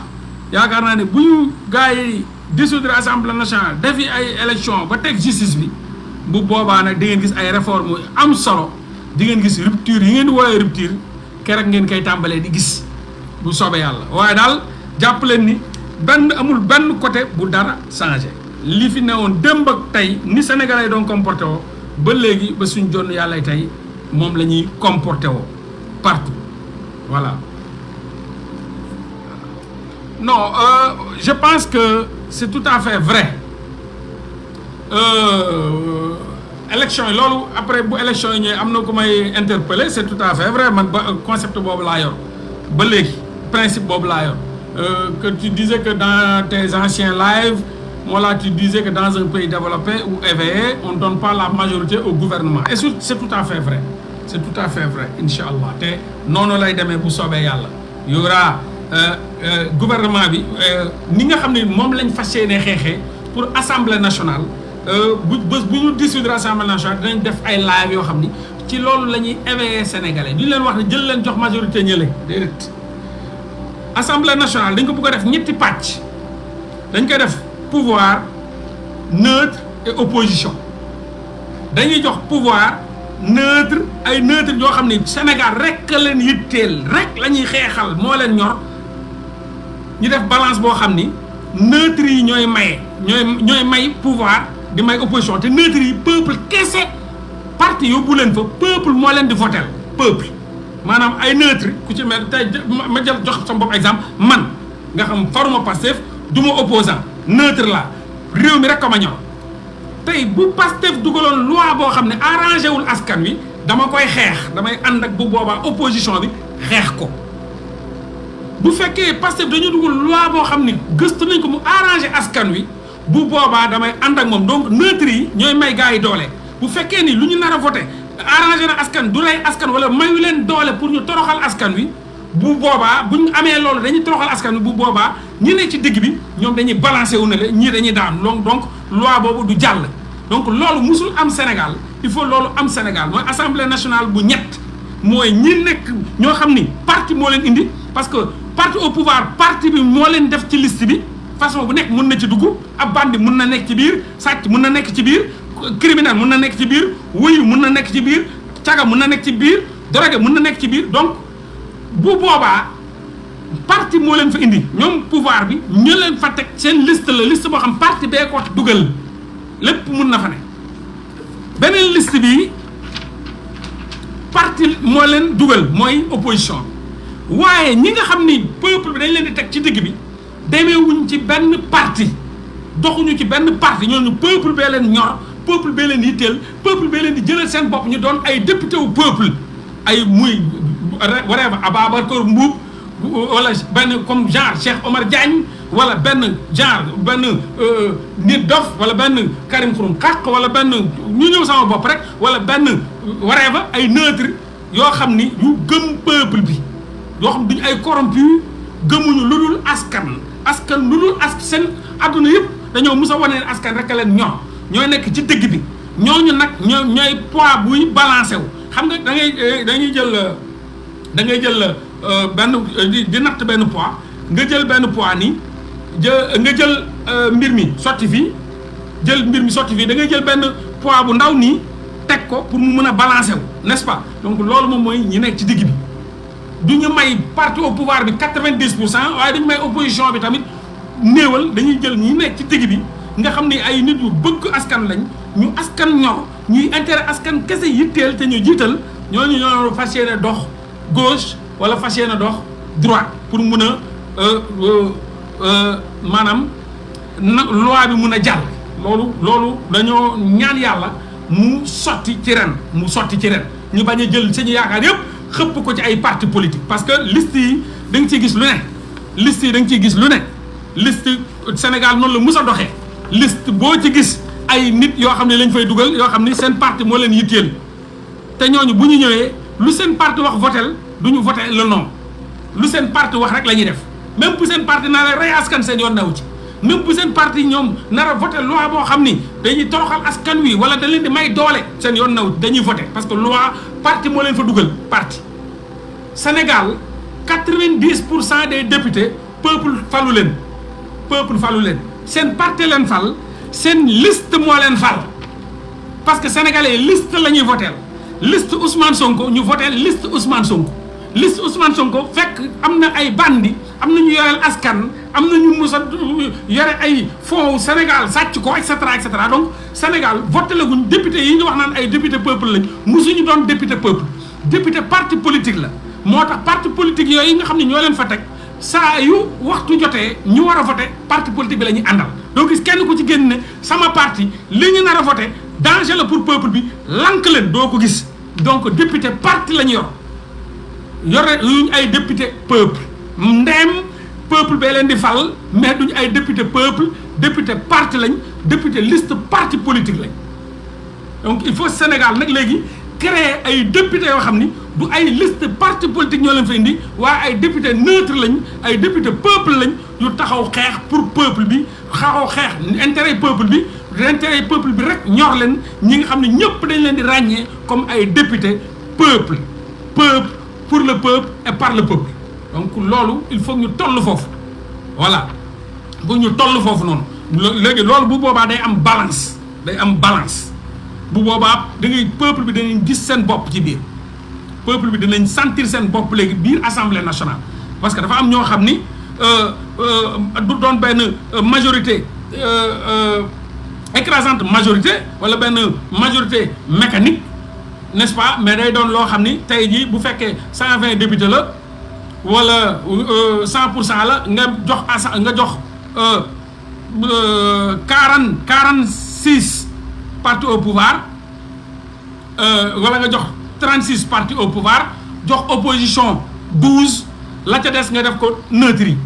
yaakaar naa ne bu ñu gars yi dissoudre assemblée nationale defi ay élection ba teg justice bi bu boobaa nag di ngeen gis ay réformes yu am solo di ngeen gis rupture yi ngeen di woowee rupture keroog ngeen koy tàmbalee di gis bu soobee yàlla waaye daal jàpp leen ni amul benn côté bu dara changé li fi newoon démb ak tey ni Sénégalais doon comporté woo ba léegi ba suñ jonn yàlla tey moom la ñuy comporté woo partout voilà. Non, je pense que c'est tout à fait vrai. Élection yi loolu après bu élection yi ñëwee am na ku may interpeller c'est tout à fait vrai man ba concept boobu laa yor ba léegi principe boobu laa yor que tu disais que dans tes anciens lives voilà tu disais que dans un pays développé ou éveillé on ne donne pas la majorité au gouvernement et c'est tout à fait vrai c'est tout à fait vrai incha allah te noonu lay demee bu soobee yàlla y aura gouvernement bi ni nga xam ne moom lañ fas yéenee xeexee pour assemblée nationale bu ñu dissoudre assemblée nationale dinañ def ay live yoo xam ni ci loolu la ñuy éveiller sénégalais duñ leen wax ne jël leen jox majorité ñële déedéet assemblée nationale dañ ko bëgg a def ñetti pàcc dañ koy def pouvoir neutre et opposition dañuy jox pouvoir neutre ay neutre yoo xam ni Sénégal rek leen yitteel rek la ñuy xeexal moo leen ñor ñu def balance boo xam ni neutre yi ñooy maye ñooy may pouvoir di may opposition te neutre yi peuple kese parti yóbbu leen fa peuple moo leen di votel peuple maanaam ay neutre ku ci mel tey ma jël jox sama bopp exemple man nga xam faruma Pastef du ma opposant neutre la réew mi rek ko ma ñor tey bu Pastef dugaloon loi boo xam ne arrangé wul askan wi dama koy xeex damay ànd ak bu boobaa opposition bi xeex ko bu fekkee Pastef dañu dugal loi boo xam ne gëstu nañ ko mu arrangé askan wi bu boobaa damay ànd ak moom donc neutre yi ñooy may gars yi doole bu fekkee ni lu ñu nar a voté arrangé na askan du lay askan wala mayu leen doole pour ñu toroxal askan wi bu boobaa bu ñu amee loolu dañuy toroxal askan wi bu boobaa ñi ne ci digg bi ñoom dañuy balancé wu ne la ñii dañuy daan donc loi boobu du jàll donc loolu musul am Sénégal il faut loolu am Sénégal mooy assemblée nationale bu ñett mooy ñi nekk ñoo xam ni parti moo leen indi parce que parti au pouvoir parti bi moo leen def ci liste bi façon bu nekk mun na ci dugg ab bandi mun na nekk ci biir sàcc mun na nekk ci biir criminel mun na nekk ci biir wuyu mun na nekk ci biir caga mun na nekk ci biir drogue mun na nekk ci biir donc bu boobaa parti moo leen fa indi ñoom pouvoir bi ñu leen fa teg seen liste la liste boo xam parti bee ko dugal lépp mun na fa ne beneen liste bi parti moo leen dugal mooy opposition waaye ñi nga xam ni peuple bi dañ leen di teg ci digg bi demeewuñ ci benn parti doxuñu ci benn parti ñooñu peuple bee leen ñor peuple bee leen yitteel peuple bee leen di jëlal seen bopp ñu doon ay député wu peuple ay muy whatever Ababacar Mbuub wala benn comme genre Cheikh Omar Diagne wala benn genre benn nit dof wala benn Karim Xurum Xaq wala benn ñu ñëw sama bopp rek wala benn whatever ay neutre yoo xam ni yu gëm peuple bi yoo xam duñu ay corrompu gëmuñu lu dul askan lu dul seen adduna yëpp dañoo mus a wane ne askan rek a leen ñooy nekk ci dëgg bi ñooñu nag ñooy poids buy balancé wu xam nga dañuy jël benn di natt benn poids nga jël benn poids nii nga jël mbir mi sotti fii da ngay jël benn poids bu ndaw nii teg ko pour mu mën a balancé wu n'est-ce pas donc loolu moom mooy ñi nekk ci digg bi du ñu may parti au pouvoir bi 90% waaye dañu may opposition bi tamit néewal dañuy jël ñi nekk ci digg bi nga xam ni ay nit yu bëgg askan lañ ñu askan ñor ñuy intérêt askan kese yitteel te ñu jiital ñooñu ñoo fas yéene dox gauche wala fas yéene dox droite pour mun a maanaam loi bi mun a jàll loolu dañoo ñaan yàlla mu sotti ci ren ñu bañ a jël sañu yaakaar yëpp xëpp ko ci ay parti politique parce que liste yi da nga ciy gis lu ne liste Sénégal noonu la mus a doxee liste boo ci gis ay nit yoo xam ne lañ fay dugal yoo xam ni seen parti moo leen yitteel te ñooñu bu ñu ñëwee lu seen parti wax votel du ñu voté le non lu seen parti wax rek la ñuy def même bu seen parti nar a rey askan seen yoon naw ci même bu seen parti ñoom nar a voté loi boo xam ni dañuy toroxal askan wi wala da leen di may doole seen yoon naw dañuy voté parce que loi parti moo leen fa dugal parti Sénégal 90% des députés peuple falu leen seen parti leen fal seen liste moo leen fal parce que sénégalais liste la ñuy voté liste Ousmane Sonko ñu voté liste Ousmane Sonko fekk am na ay bandi am na ñu yoreel askan am na ñu mus a yore ay fonds Sénégal sàcc ko et cetera donc Sénégal voté la guñ député yi ñu wax naan ay député peuple lañ musuñu doon député peuple député parti politique la moo tax parti politique yooyu nga xam ne ñoo leen fa teg saa yu waxtu jotee ñu war a voté parti politique bi la ñuy àndal donc gis kenn ku ci génn ne sama parti li ñu nar a voté danger la pour peuple bi lank leen doo ko gis donc député parti la ñu yore yuñ ay député peuple ndeem peuple bee leen di fal mais duñu ay député peuple député parti lañ député liste parti politique lañ donc il faut Sénégal nag léegi créer ay député yoo xam ni du ay liste parti politique ñoo leen fa indi waaye ay député neutre lañ ay député peuple lañ yu taxaw xeex pour peuple bi taxaw xeex intérêt peuple bi rek ñor leen ñi nga xam ne ñëpp dañ leen di ràññee comme ay député peuple pour le peuple et par le peuple donc loolu il faut ñu toll foofu voilà bu ñu toll foofu noonu léegi loolu bu boobaa day am balance bu boobaa da ngay peuple bi danañ gis seen bopp ci biir peuple bi dinañ sentir seen bopp léegi biir assemblée nationale parce que dafa am ñoo xam ni du doon benn majorité écrasante majorité wala benn majorité mécanique n'est-ce pas mais day doon loo xam ni tey jii bu fekkee 120 députés la wala 100% la nga jox 46 partis au pouvoir wala nga jox 36 partis au pouvoir jox opposition 12 la ca des nga def ko neutre yi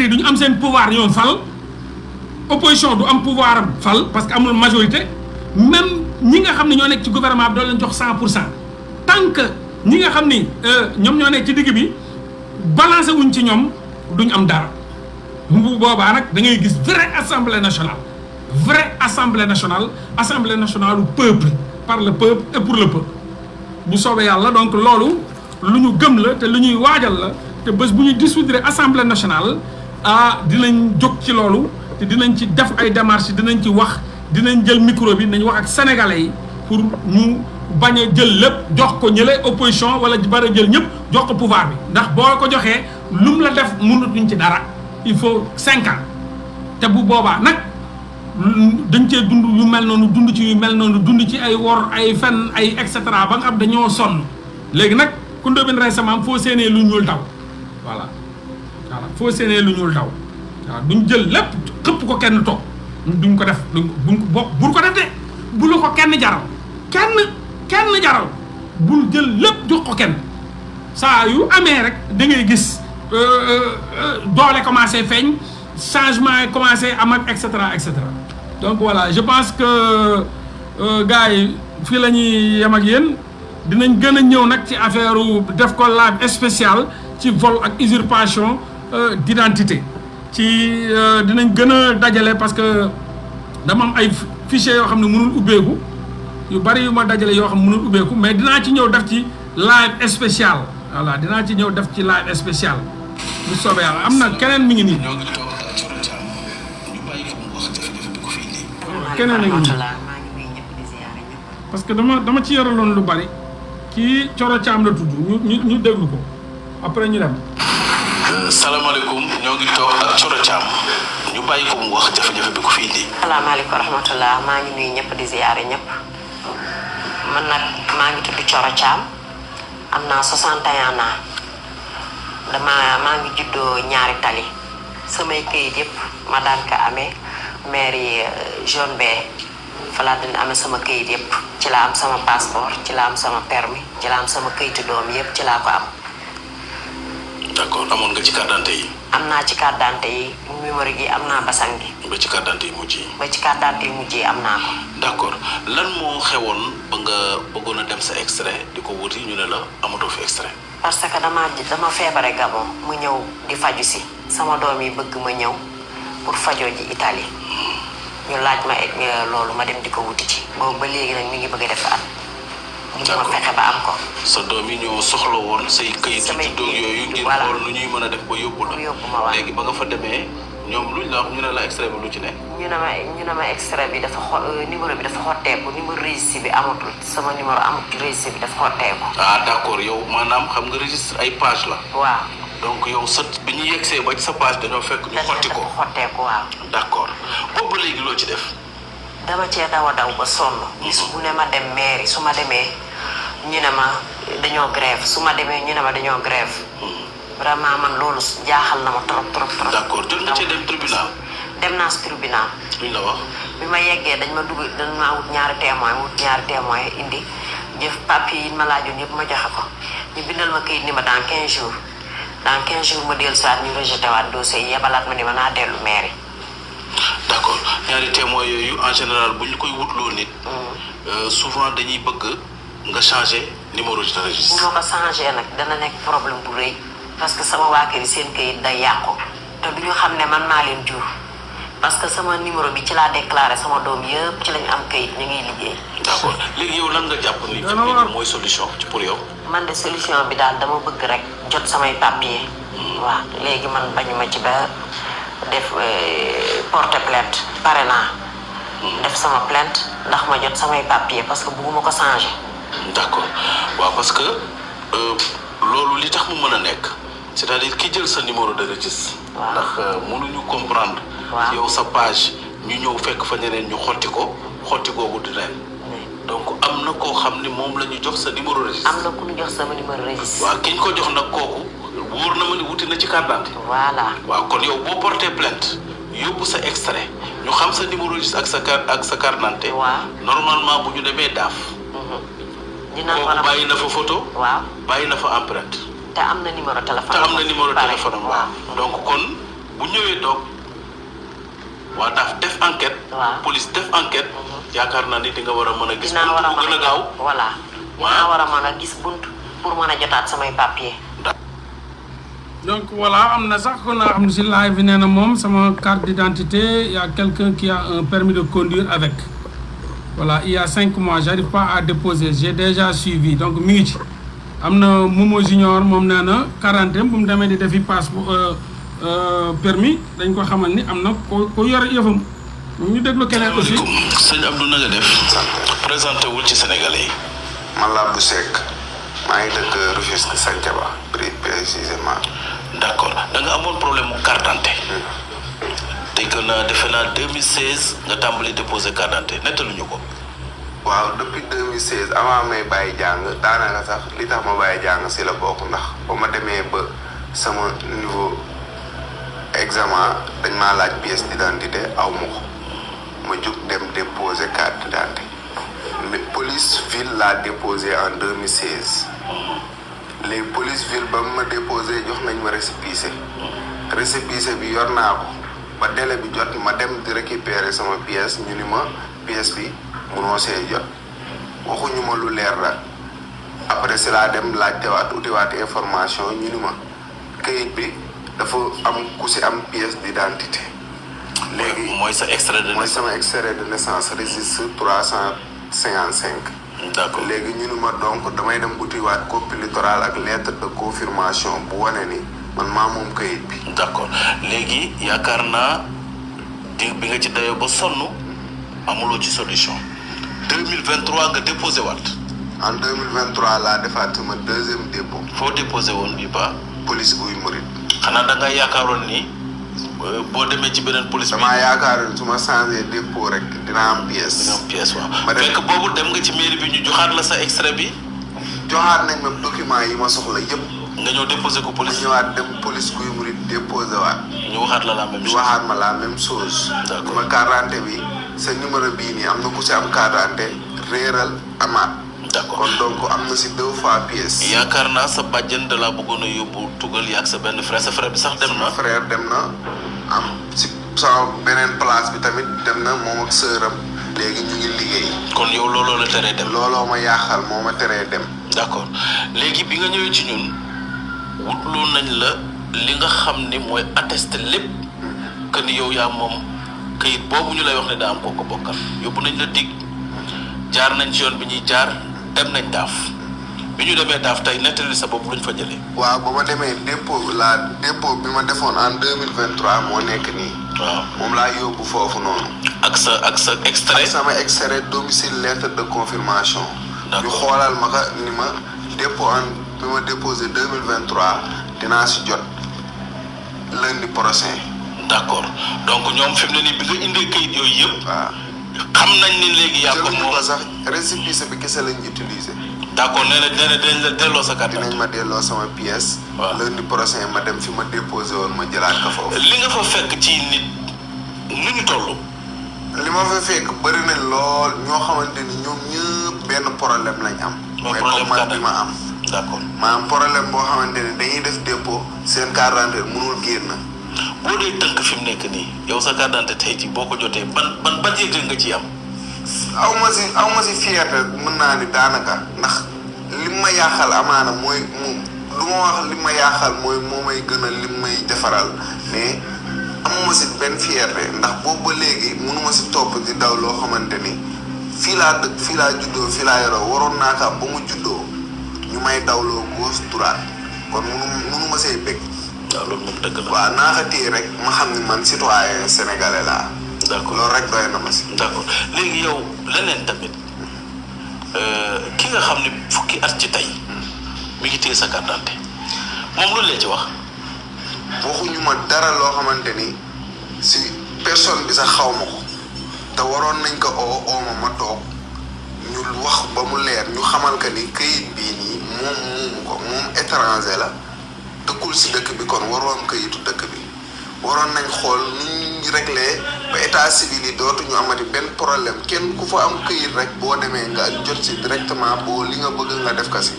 du ñu am seen pouvoir ñoom fal opposition du am pouvoir fal parce que amul majorité même ñi nga xam ne ñoo nekk ci gouvernement bi doo leen jox 100% tant que ñi nga xam ni ñoom ñoo nekk ci digg bi balancé wuñ ci ñoom duñ am dara bu boobaa nag da ngay gis vraie assemblée nationale assemblée nationale du peuple par le peuple et pour le peuple bu soobee yàlla donc loolu lu ñu gëm la te lu ñuy waajal la te bés bu ñu dissoudre assemblée nationale dinañ jóg ci loolu te dinañ ci def ay démarches dinañ ci wax dinañ jël micro bi nañ wax ak sénégalais yi pour ñu bañ a jël lépp jox ko ñële opposition wala bari jël ñëpp jox ko pouvoir bi ndax boo ko joxee lu mu la def mënatuñ ci dara il faut 5 ans te bu boobaa nag dañ cee dund yu mel noonu dund ci yu mel noonu dund ci ay wor ay fen ay et cetera ba nga xam dañoo sonn léegi nag ku ndóobin rey samaam foo séenee lu ñuul taw voilà foo séenee lu ñuul taw waaw duñ jël lépp xëpp ko kenn toog duñ ko def buñ ko def de bu la ko kenn jaral kenn jaral bul jël lépp jox ko kenn saa yu amee rek da ngay gis doole commencé feeñ changement yi commencé am ak et cetera donc voilà je pense que gars yi fii la ñuy yem ak yéen dinañ gën a ñëw nag ci affaire def ko live spécial ci vol ak usurpation d'identité ci dinañ gën a dajale parce que dama am ay fichiers yoo xam ne mënul ubbeeku yu bari yu ma dajale yoo xam ne mënul ubbeeku mais dinaa ci ñëw def ci live spécial voilà dinaa ci ñëw def ci live spécial bu soobee yàlla am na keneen mi ngi nii. keneen a ngi nii parce que dama ci yoraloon lu bari kii Coro Thiam la tudd ñu déglu ko après ñu dem. salaamaaleykum ñoo ngi toog ak Coro Thiam ñu bàyyi ko mu wax jafe-jafe bi ko fi indi. salaamaaleykum wa rahmatulah maa ngi nuyu ñëpp di ziare ñëpp man nag maa ngi tudd Coro Thiam am naa 61 ans maa ngi juddoo ñaari tali samay këyit yëpp ma daan ko amee mairie jaune bee fa laa dina amee sama këyit yëpp ci laa am sama passeport ci laa am sama permis ci laa am sama këyitu doom yëpp ci laa ko am. d'accord amoon nga ci carte d'identité yi. am naa ci carte d'identité yi numéro gi am naa basang gi. ba ci carte d'identité yi mujj yi. ba ci carte d'identité yi mujj yi am naa ko. d'accord lan moo xewoon ba nga bëggoon a dem sa extrait di ko wuti ñu ne la amatoo fi extrait. parce que dama feebare Gabon mu ñëw di faju si sama doom yi bëgg ma ñëw pour fajoo ji Italie ñu laaj ma loolu ma dem di ko wuti ci boobu ba léegi nag mi ngi bëgg a def at. d'accord ma fexe ba am ko. sa doom yi ñoo soxla woon say këyit yu doog yooyu ngir xool nu ñuy mën a def ba yóbbu la. léegi ba nga fa demee ñoom luñ la wax ñu ne la extrait bi lu ci ne. ñu ne ma extrait bi dafa numéro bi dafa xotteeku numéro registre bi amatul sama numéro amatul registre bi dafa xotteeku. d'accord yow maanaam xam nga registre ay page la. waaw. donc yow bi ñu yegsee ba ci sa page dañoo fekk ñu xotti ko. dafa xotteeku waaw. d'accord boobu ba léegi loo ci def. dama cee daw ba sonn. bis bu ne ma dem mairie su ma demee ñu ne ma dañoo grève su ma demee ñu ne ma dañoo grève. vraiment man loolu jaaxal na ma trop. d'accord jot nga cee dem tribunal. dem naa si tribunal. luñ la wax. bi ma yeggee dañ ma wut ñaari témoin indi jëf papier yi ma laajoon yëpp ma joxe ko ñu bindal ma kayit ni ma dans 15 jours ma dellu si waat ñu rejeté waat dossier yi yebalaat ma ni ma naa dellu mairie. d'accord ñaari témoins yooyu en général bu ñu koy wutloo nit. souvent dañuy bëgg nga changer numéro de registre. bu ma ko changer nag dana nekk problème bu rëy parce que sama waa kër yi seen kayit day yàqu te du ñu xam ne man maa leen jur parce que sama numéro bi ci laa déclaré sama doom yëpp ci lañu am kayit ñu ngi liggéey. d'accord léegi yow lan nga jàpp ni mooy solution ci pour yow. man de solution bi daal dama bëgg rek jot samay papier. waaw léegi man bañu ma ci ba def porter plainte pare naa. def sama plainte ndax ma jot samay papier parce que bugguma ko changer. d'accord waaw parce que loolu li tax mu mën a nekk c'est-à-dire ki jël sa numéro de registre. waaw ndax mënuñu comprendre. waaw yow sa page ñu ñëw fekk fa ñeneen ñu xotti googu di leen. donc am na koo xam ni moom la ñu jox sa numéro registre. am na ku ñu jox sama numéro registre. waaw ki ñu ko jox nag kooku wóor na ma ni wuti na ci carte d'identité. voilà. waaw kon yow boo porté plainte yóbbu sa extrait ñu xam sa numéro registre ak sa carte d'identité. waaw normalement bu ñu demee daaf. dina kooku bàyyi na fa photo. waaw bàyyi na fa empreinte. te am na numéro téléphone. waaw donc kon bu ñëwee toog waa daaf def enquête. waaw police def enquête. yaakaar naa ni di nga war a mën a gis. dinaa war a gën a gaaw. voilà dinaa war a mën a gis bunt pour mën a jotaat samay papier. donc voilà am na sax kon am na si live bi nee na moom sama carte d'identité y a quelqu'un qui a un permis de conduire avec voilà il y a 5 mois j'arrive pas à déposer j'ai déjà suivi donc mi ngi ci am na Momo Junior moom nee na quarantaine bu mu demee di defi passe permis dañ ko xamal ni am na ko yor yëfam ñu déglu keneen aussi. sëñ Abdou na nga def. présenté wul ci Sénégalais yi. man la Abdou Seck maa ngi dëkk Rufisque Santhiaba précisément. d'accord da nga amoon problème mu carte d'identité. dégg naa defe naa 2016 nga tàmbali déposer carte d'identité nettaluñu ko. waaw depuis 2016 avant may bàyyi jàng daanaka sax li tax ma bàyyi jàng si la bokk ndax ba ma demee ba sama niveau examen dañ maa laaj pièce d'identité aw ma ko ma jug dem déposer carte d'identité mais police ville laa déposé en 2016 les police ville ba ma déposé jox nañ ma récépissé bi yor naa ko ba délai bi jot ma dem di récupérer sama pièce ñu ni ma pièce bi munoo see jot waxuñu ma lu leer la après si laa dem laajtewaat utiwaat information ñu ni ma këyit bi dafa am ku si am pièce d'identité léegi mooy sa extrait de mooy sama extrait de naissance registre 355. d'accord léegi ñu ni ma donc damay dem utiwaat copie littorale ak lettre de confirmation bu wane ni man maa moom këyit bi. d'accord léegi yaakaar naa di bi nga ci dayoo ba sonn amuloo ci solution 2023 nga déposé waat. en 2023 laa defaat sama deuxième dépôt. foo déposé woon bi ba. police buy murit. xanaa da nga yaakaaroon ni boo demee ci beneen police bi. damaa yaakaaroon su ma changé dépôt rek dina am pièce. dina am pièce waaw. ma dem fekk boobu dem nga ci mairie bi ñu joxaat la sa extrait bi. joxaat nañ ma document yi ma soxla yëpp. nga ñëw déposé ko police. ma ñëwaat dem police buy murit déposé waat. ñu waxaat la même chose. waxaat ma la même chose. d'accord ma carte d'identité bi sa numéro bii nii am na ku si am carte d'identité réeral amaat. d'accord kon donc am na si 2 fois pièce. yaakaar naa sa bàjjen da laa bëggoon a yóbbu tugal yaag sa benn frère sa frère bi sax dem na. frère dem na am si sama beneen place bi tamit dem na moom ak sœuram léegi ñu ngi liggéey. kon yow looloo la teree dem. looloo ma yaaxal moo ma teree dem. d'accord léegi bi nga ñëwee ci ñun wutloo nañ la li nga xam ni mooy attester lépp que ni yow yaa moom këyit boobu ñu lay wax ne daa am koo ko bokkal yóbbu nañ la dig jaar nañ ci yoon bi ñuy jaar dem nañ daaf bi ñu demee daaf tey nettali sa bopp luñ fa jëlee. waaw ba ma demee dépôt bi ma defoon en 2023 moo nekk nii. waaw moom laa yóbbu foofu noonu. ak sa extrait. ak sama extrait domicile lettre de confirmation. d'accord ñu xoolal ma ka ni ma dépôt bi ma déposé 2023 dinaa si jot lundi prochain. d'accord donc ñoom fi mu ne nii bi nga indee kayit yooyu yëpp. waaw xam nañ ni léegi yaa ko moom ko sax récépissé bi kese lañ utilisé. d'accord nee na dinañ la delloo sa carte. dinañ ma delloo sama pièce. waaw lundi prochain ma dem fi ma déposé woon ma jëlaat ko foofu. li nga fa fekk ci nit nu ñu toll. li ma fa fekk bëri nañ lool ñoo xamante ni ñoom ñëpp benn problème lañ am. mooy comme problème man bi ma am. d'accord maanaam problème boo xamante ni dañuy def dépôt seen carte d'identité mënul génn. boo dee tënk fi mu nekk nii yow sa carte d'identité tey jii boo ko jotee ban yëg nga ci am. aw ma si fierté mën naa ni daanaka ndax li ma yaaxal amaana mooy lu ma wax li ma yaaxal mooy moo may gën a li may defaral mais amuma si benn fierté ndax boobu ba léegi mënuma si topp di daw loo xamante ni fii laa dëkk fii laa juddoo fii laa yoroo waroon naa ko ba mu juddoo ñu may dawloo gauche droite kon mënuma see bëgg. waaw loolu moom dëgg la. waaw naa ko téye rek ma xam ni man citoyen sénégalais laa. d'accord loolu rek doy na ma si. d'accord léegi yow leneen tamit ki nga xam ne fukki at ci tey mi ngi téye sa carte d'identité moom loolu la ci wax. waxuñu ma dara loo xamante ni si personne bi sax xaw ma ko te waroon nañ ko oo ma toog ñu wax ba mu leer ñu xamal que ni këyit bii nii moom moomu ko moom étranger la dëkkul si dëkk bi kon waroon këyitu dëkk bi waroon nañ xool nu ñu réglé ba état civil yi dootuñu amati benn problème kenn ku fa am këyit rek boo demee nga jot si directement boo li nga bëgg nga def ka si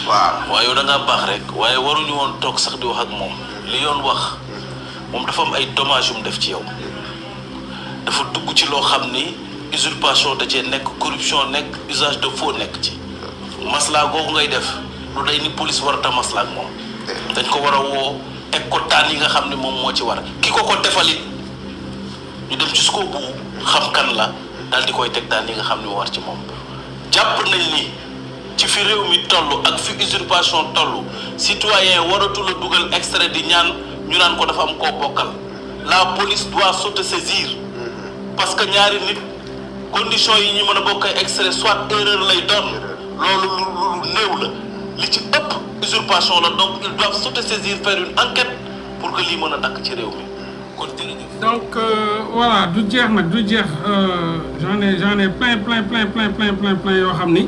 waaw. waaye yow da ngaa baax rek waaye waruñu woon toog sax di wax ak moom li yoon wax moom dafa am ay dommages yu mu def ci yow dafa dugg ci loo xam ni usurpation da cee nekk corruption nekk usage de faux nekk ci maslaa googu ngay def lu day ni police warata maslaa ak moom dañ ko war a woo teg ko daan yi nga xam ne moom moo ci war ki ko defalit ñu dem ci ko bu xam kan la daal di koy teg daan yi nga xam ni war ci moom jàpp nañ ni ci fi réew mi toll ak fi usurpation toll citoyen waratul a dugal extrait di ñaan ñu naan ko dafa am koo bokkal la police doit s'autosaisir parce que ñaari nit condition yi ñu mën a bokk ay extrait soit erreur lay doon loolu lu néew la li ci ëpp usurpation la donc ils doivent s'autosaisir faire une enquête pour que lii mën a dakk ci réew mi kon jërëjëf. donc voilà du jeex nag du jeex j'en ai plein yoo xam ni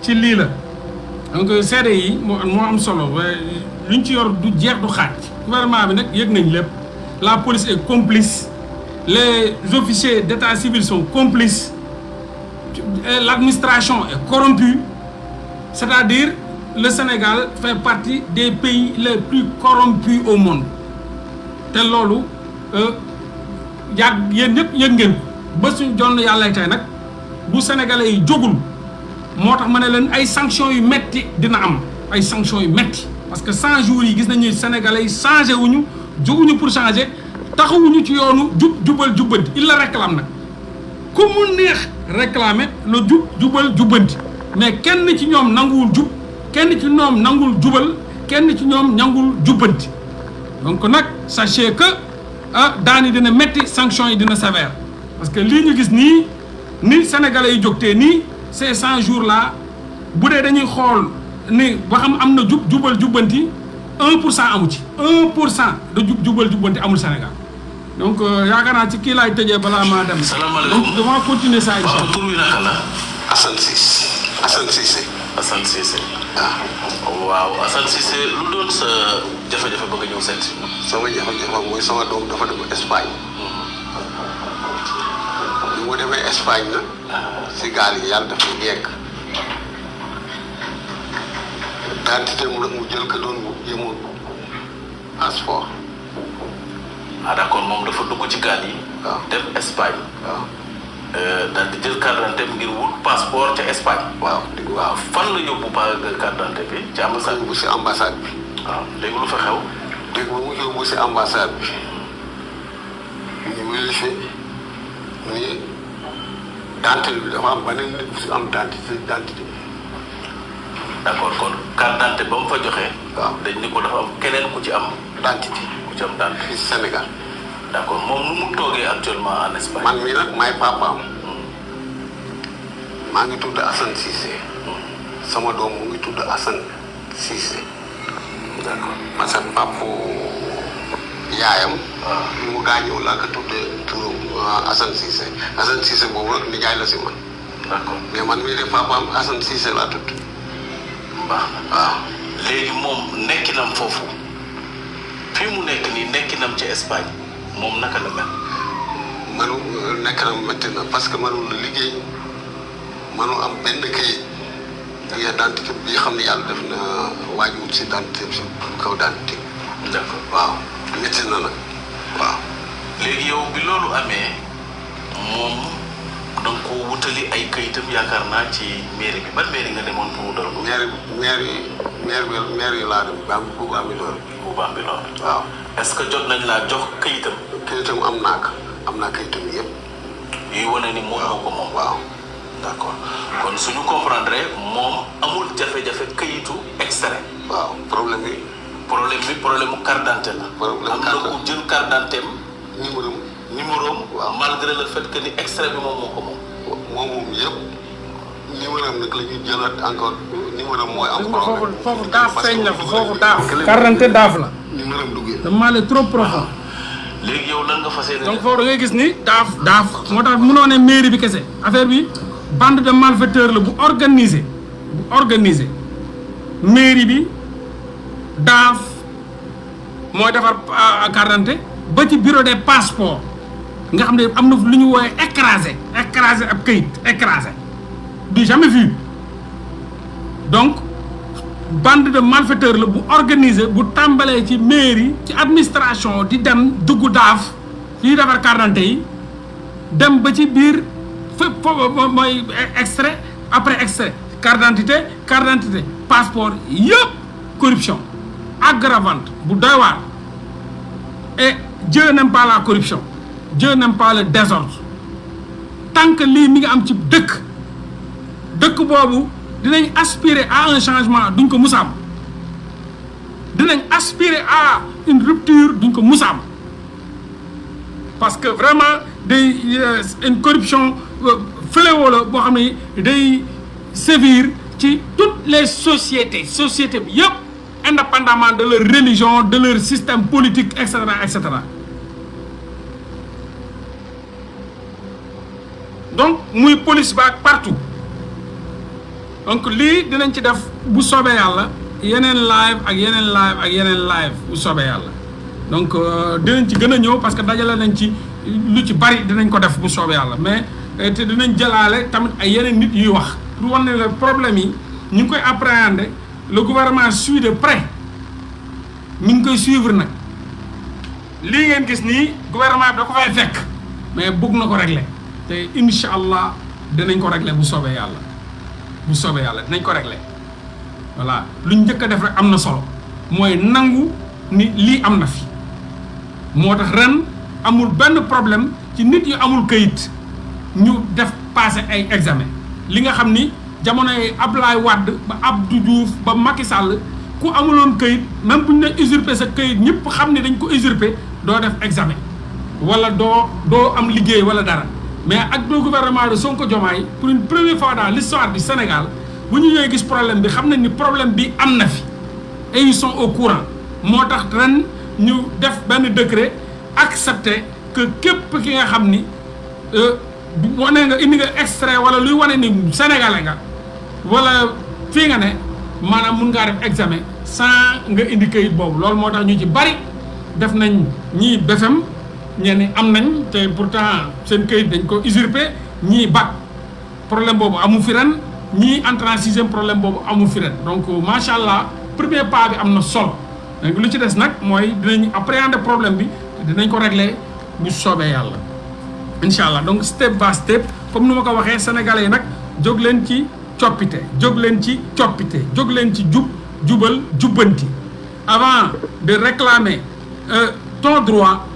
ci lii la donc seede yi moo am solo luñ ci yor du jeex du xaaj gouvernement bi nag yëg nañ lépp la police est complice les officiers d'état civil sont complices l'administration est corrompue c'est-à-dire le Sénégal fait partie des pays les plus corrompus au monde te loolu yàgg yéen ñëpp yëg ngeen ba suñ jonn yàlla tey nag bu sénégalais yi jógul moo tax ma ne leen ay sanctions yu metti dina am ay sanctions yu metti parce que 100 jours yi gis nañu sénégalais yi changé wuñu jóguñu pour changer taxawuñu ci yoonu jubal jubbanti il la réclame nag ku mu neex réclamer le jubal jubbanti mais kenn ci ñoom nanguwul jub kenn ci ñoom nangul jubal kenn ci ñoom nangul jubbanti donc nag sachez que daan yi dina metti sanctions yi dina sévère parce que lii ñu gis nii ni sénégalais yi jógtee nii ces 100 jours là bu dee dañuy xool ni ba xam am na jubal jubbanti 1% amu ci 1% de jubal jubbanti amul Sénégal donc yaakaar naa ci kii laay tëjee balaa maa dem. salaamaaleykum donc dama continuer ça incha allah. tur wi naka la. Assane Cissé. Assane Cissé. waaw Assane Cissé lu doon sa jafe-jafe bëgg a ñëw seet si. sama jafe-jafe mooy sama doom dafa dem Espagne. bi mu demee Espagne na si gaal yi yàlla dafa yegg. identité mu jël ko doon yemoon passeport. d'accord moom dafa dugg ci gaal yi. waaw dem Espagne. waaw. daal di jël carte d'identité ngir wut passeport ca Espagne. waaw fan la yóbbu carte d'identité bi ci ambassade yóbbu si ambassade bi. waaw léegi lu fa xew. léegi ba mu yóbbu si ambassade bi ñu vérifié ni dentité bi dafa am beneen nit bu si am dentité. d'accord kon carte d'identité ba mu fa joxee. waaw dañ ni ko dafa am keneen ku ci am. dentité ku ci am dentité. fii Sénégal. d'accord moom nu mu toogee actuellement en Espagne. man mii nag maay papaam. maa ngi tudd Assane Cissé. sama doom mu ngi tudd Assane Cissé. d'accord parce que papu yaayam. bi mu gaañoo laa ko tuddee turu Assane Cissé Assane Cissé boobu nag nijaay la si man. d'accord mais man mii de papaam Assane Cissé laa tudd. baax na waaw. léegi moom nekkinam foofu fi mu nekk nii nekkinam ci Espagne moom naka la mel. manu nekk na métti na parce que mënul liggéey mënu am benn kayit identité bi xam ne yàlla def na waajur si identité si kaw identité. d'accord waaw métti na nag waaw. léegi yow bi loolu amee moom da nga ko wutali ay kayitam yaakaar naa ci mairie bi ban mairie nga demoon pour wutal ko. maire yi laa dem ba bu Bambilor. bu Bambilor. waaw. est-ce que jot nañ laa jox kayitam. kayitam am naa kayitam yëpp. yuy wane ni moom moo ko moom. waaw. d'accord kon suñu comprendre moom amul jafe-jafe kayitu extrait. waaw problème mu carte d'identité la. am na ku jël carte d'identité am. numéro am. waaw malgré le fait que ni extrait bi moom moo ko moom. moom yëpp numéro am nag la ñuy jëlaat encore numéro am mooy am problème. foofu daaf feeñ na fa foofu daaf. carte d'identité daaf la. numéro am duggee. dama le trop profond. léegi yow lan nga fas yéene. donc foofu da ngay gis ni daaf moo tax mënoo ne mairie bi kese affaire bi bande de malfaiteurs la bu organisé mairie bi daaf mooy defar carte d'identité ba ci bureau des passeports nga xam ne am na lu ñu woowee écrasé ab këyit écrasé du jamais vu donc bande de malfaiteurs la bu organisé bu tàmbalee ci mairie ci administration di dem dugg daaf fii defar carte d'identité yi dem ba ci biir fépp mooy extrait après extrait carte d'identité passeport yëpp corruption aggravante bu doy waar et Dieu n'aime pas la corruption Dieu n'aime pas le désordre tant que lii mi ngi am ci dëkk boobu dinañ aspirer à un changement duñ ko musa am dinañ aspirer à une rupture duñ ko musa am parce que vraiment day une corruption fléau la boo xam ne day sévir ci toutes les sociétés bi yëpp indépendamment de leur religion de leur système politique et cetera donc muy police ba ak partout donc lii dinañ ci def bu soobee yàlla yeneen live bu soobee yàlla donc dinañ ci gën a ñëw parce que dajale nañ ci lu ci bari dinañ ko def bu soobee yàlla mais te dinañ jëlaale tamit ay yeneen nit yuy wax pour wane ne problème yi ñu ngi koy appréhender le gouvernement suit de près ñu ngi koy suivre nag lii ngeen gis nii gouvernement bi da ko fay fekk mais bëgg na ko régler te incha allah dinañ ko régler bu soobee yàlla dinañ ko régler voilà luñ njëkk a def rek am na solo mooy nangu ni lii am na fi moo tax ren amul benn problème ci nit yu amul këyit ñu def passé ay examen li nga xam ni jamonoy Abdoulaye Wade ba Abdou Diouf ba Macky Sall ku amuloon këyit même bu ñu ne usurpé sa këyit ñëpp xam ne dañ ko usurpé doo def examen wala doo am liggéey wala dara mais ak le gouvernement de Sonko Diomaye pour une première fois dans l'histoire du Sénégal bu ñu ñëwee gis problème bi xam nañ ni problème bi am na fi et ils sont au courant moo tax ren ñu def benn décret accepté que képp ki nga xam ni wane nga indi nga extrait wala luy wane ni sénégalais nga wala fii nga ne maanaam mun ngaa def examen sans nga indi kayit boobu loolu moo tax ñu ci bari def nañ ñii BFEM ñenn am nañ te pourtant seen kayit dañ ko usurpé ñii bac problème boobu amu fi ren ñii entrée en sixième problème boobu amu fi ren donc macha allah premier pas bi am na solo donc lu ci des nag mooy dinañ appréhender problème bi dinañ ko régler bu soobee yàlla incha allah donc step by step comme nu ma ko waxee sénégalais yi nag jóg leen ci coppite jóg leen ci coppite jóg leen ci jubal jubbanti avant de réclamer ton droit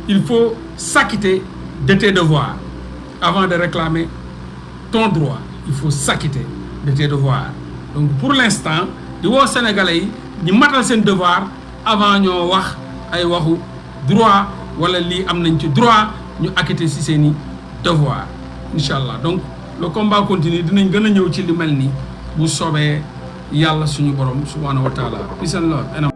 il faut s'acquitter de tes devoirs avant de réclamer ton droit il faut s'acquitter de tes devoirs donc pour l'instant di woo sénégalais yi ñu matal seen devoir avant ñoo wax ay waxu droit wala lii am nañ ci droit ñu acquitter ci seeni devoir incha allah donc le combat continue dinañ gën a ñëw ci li mel nii bu soobee yàlla suñu borom subhanahu wa taala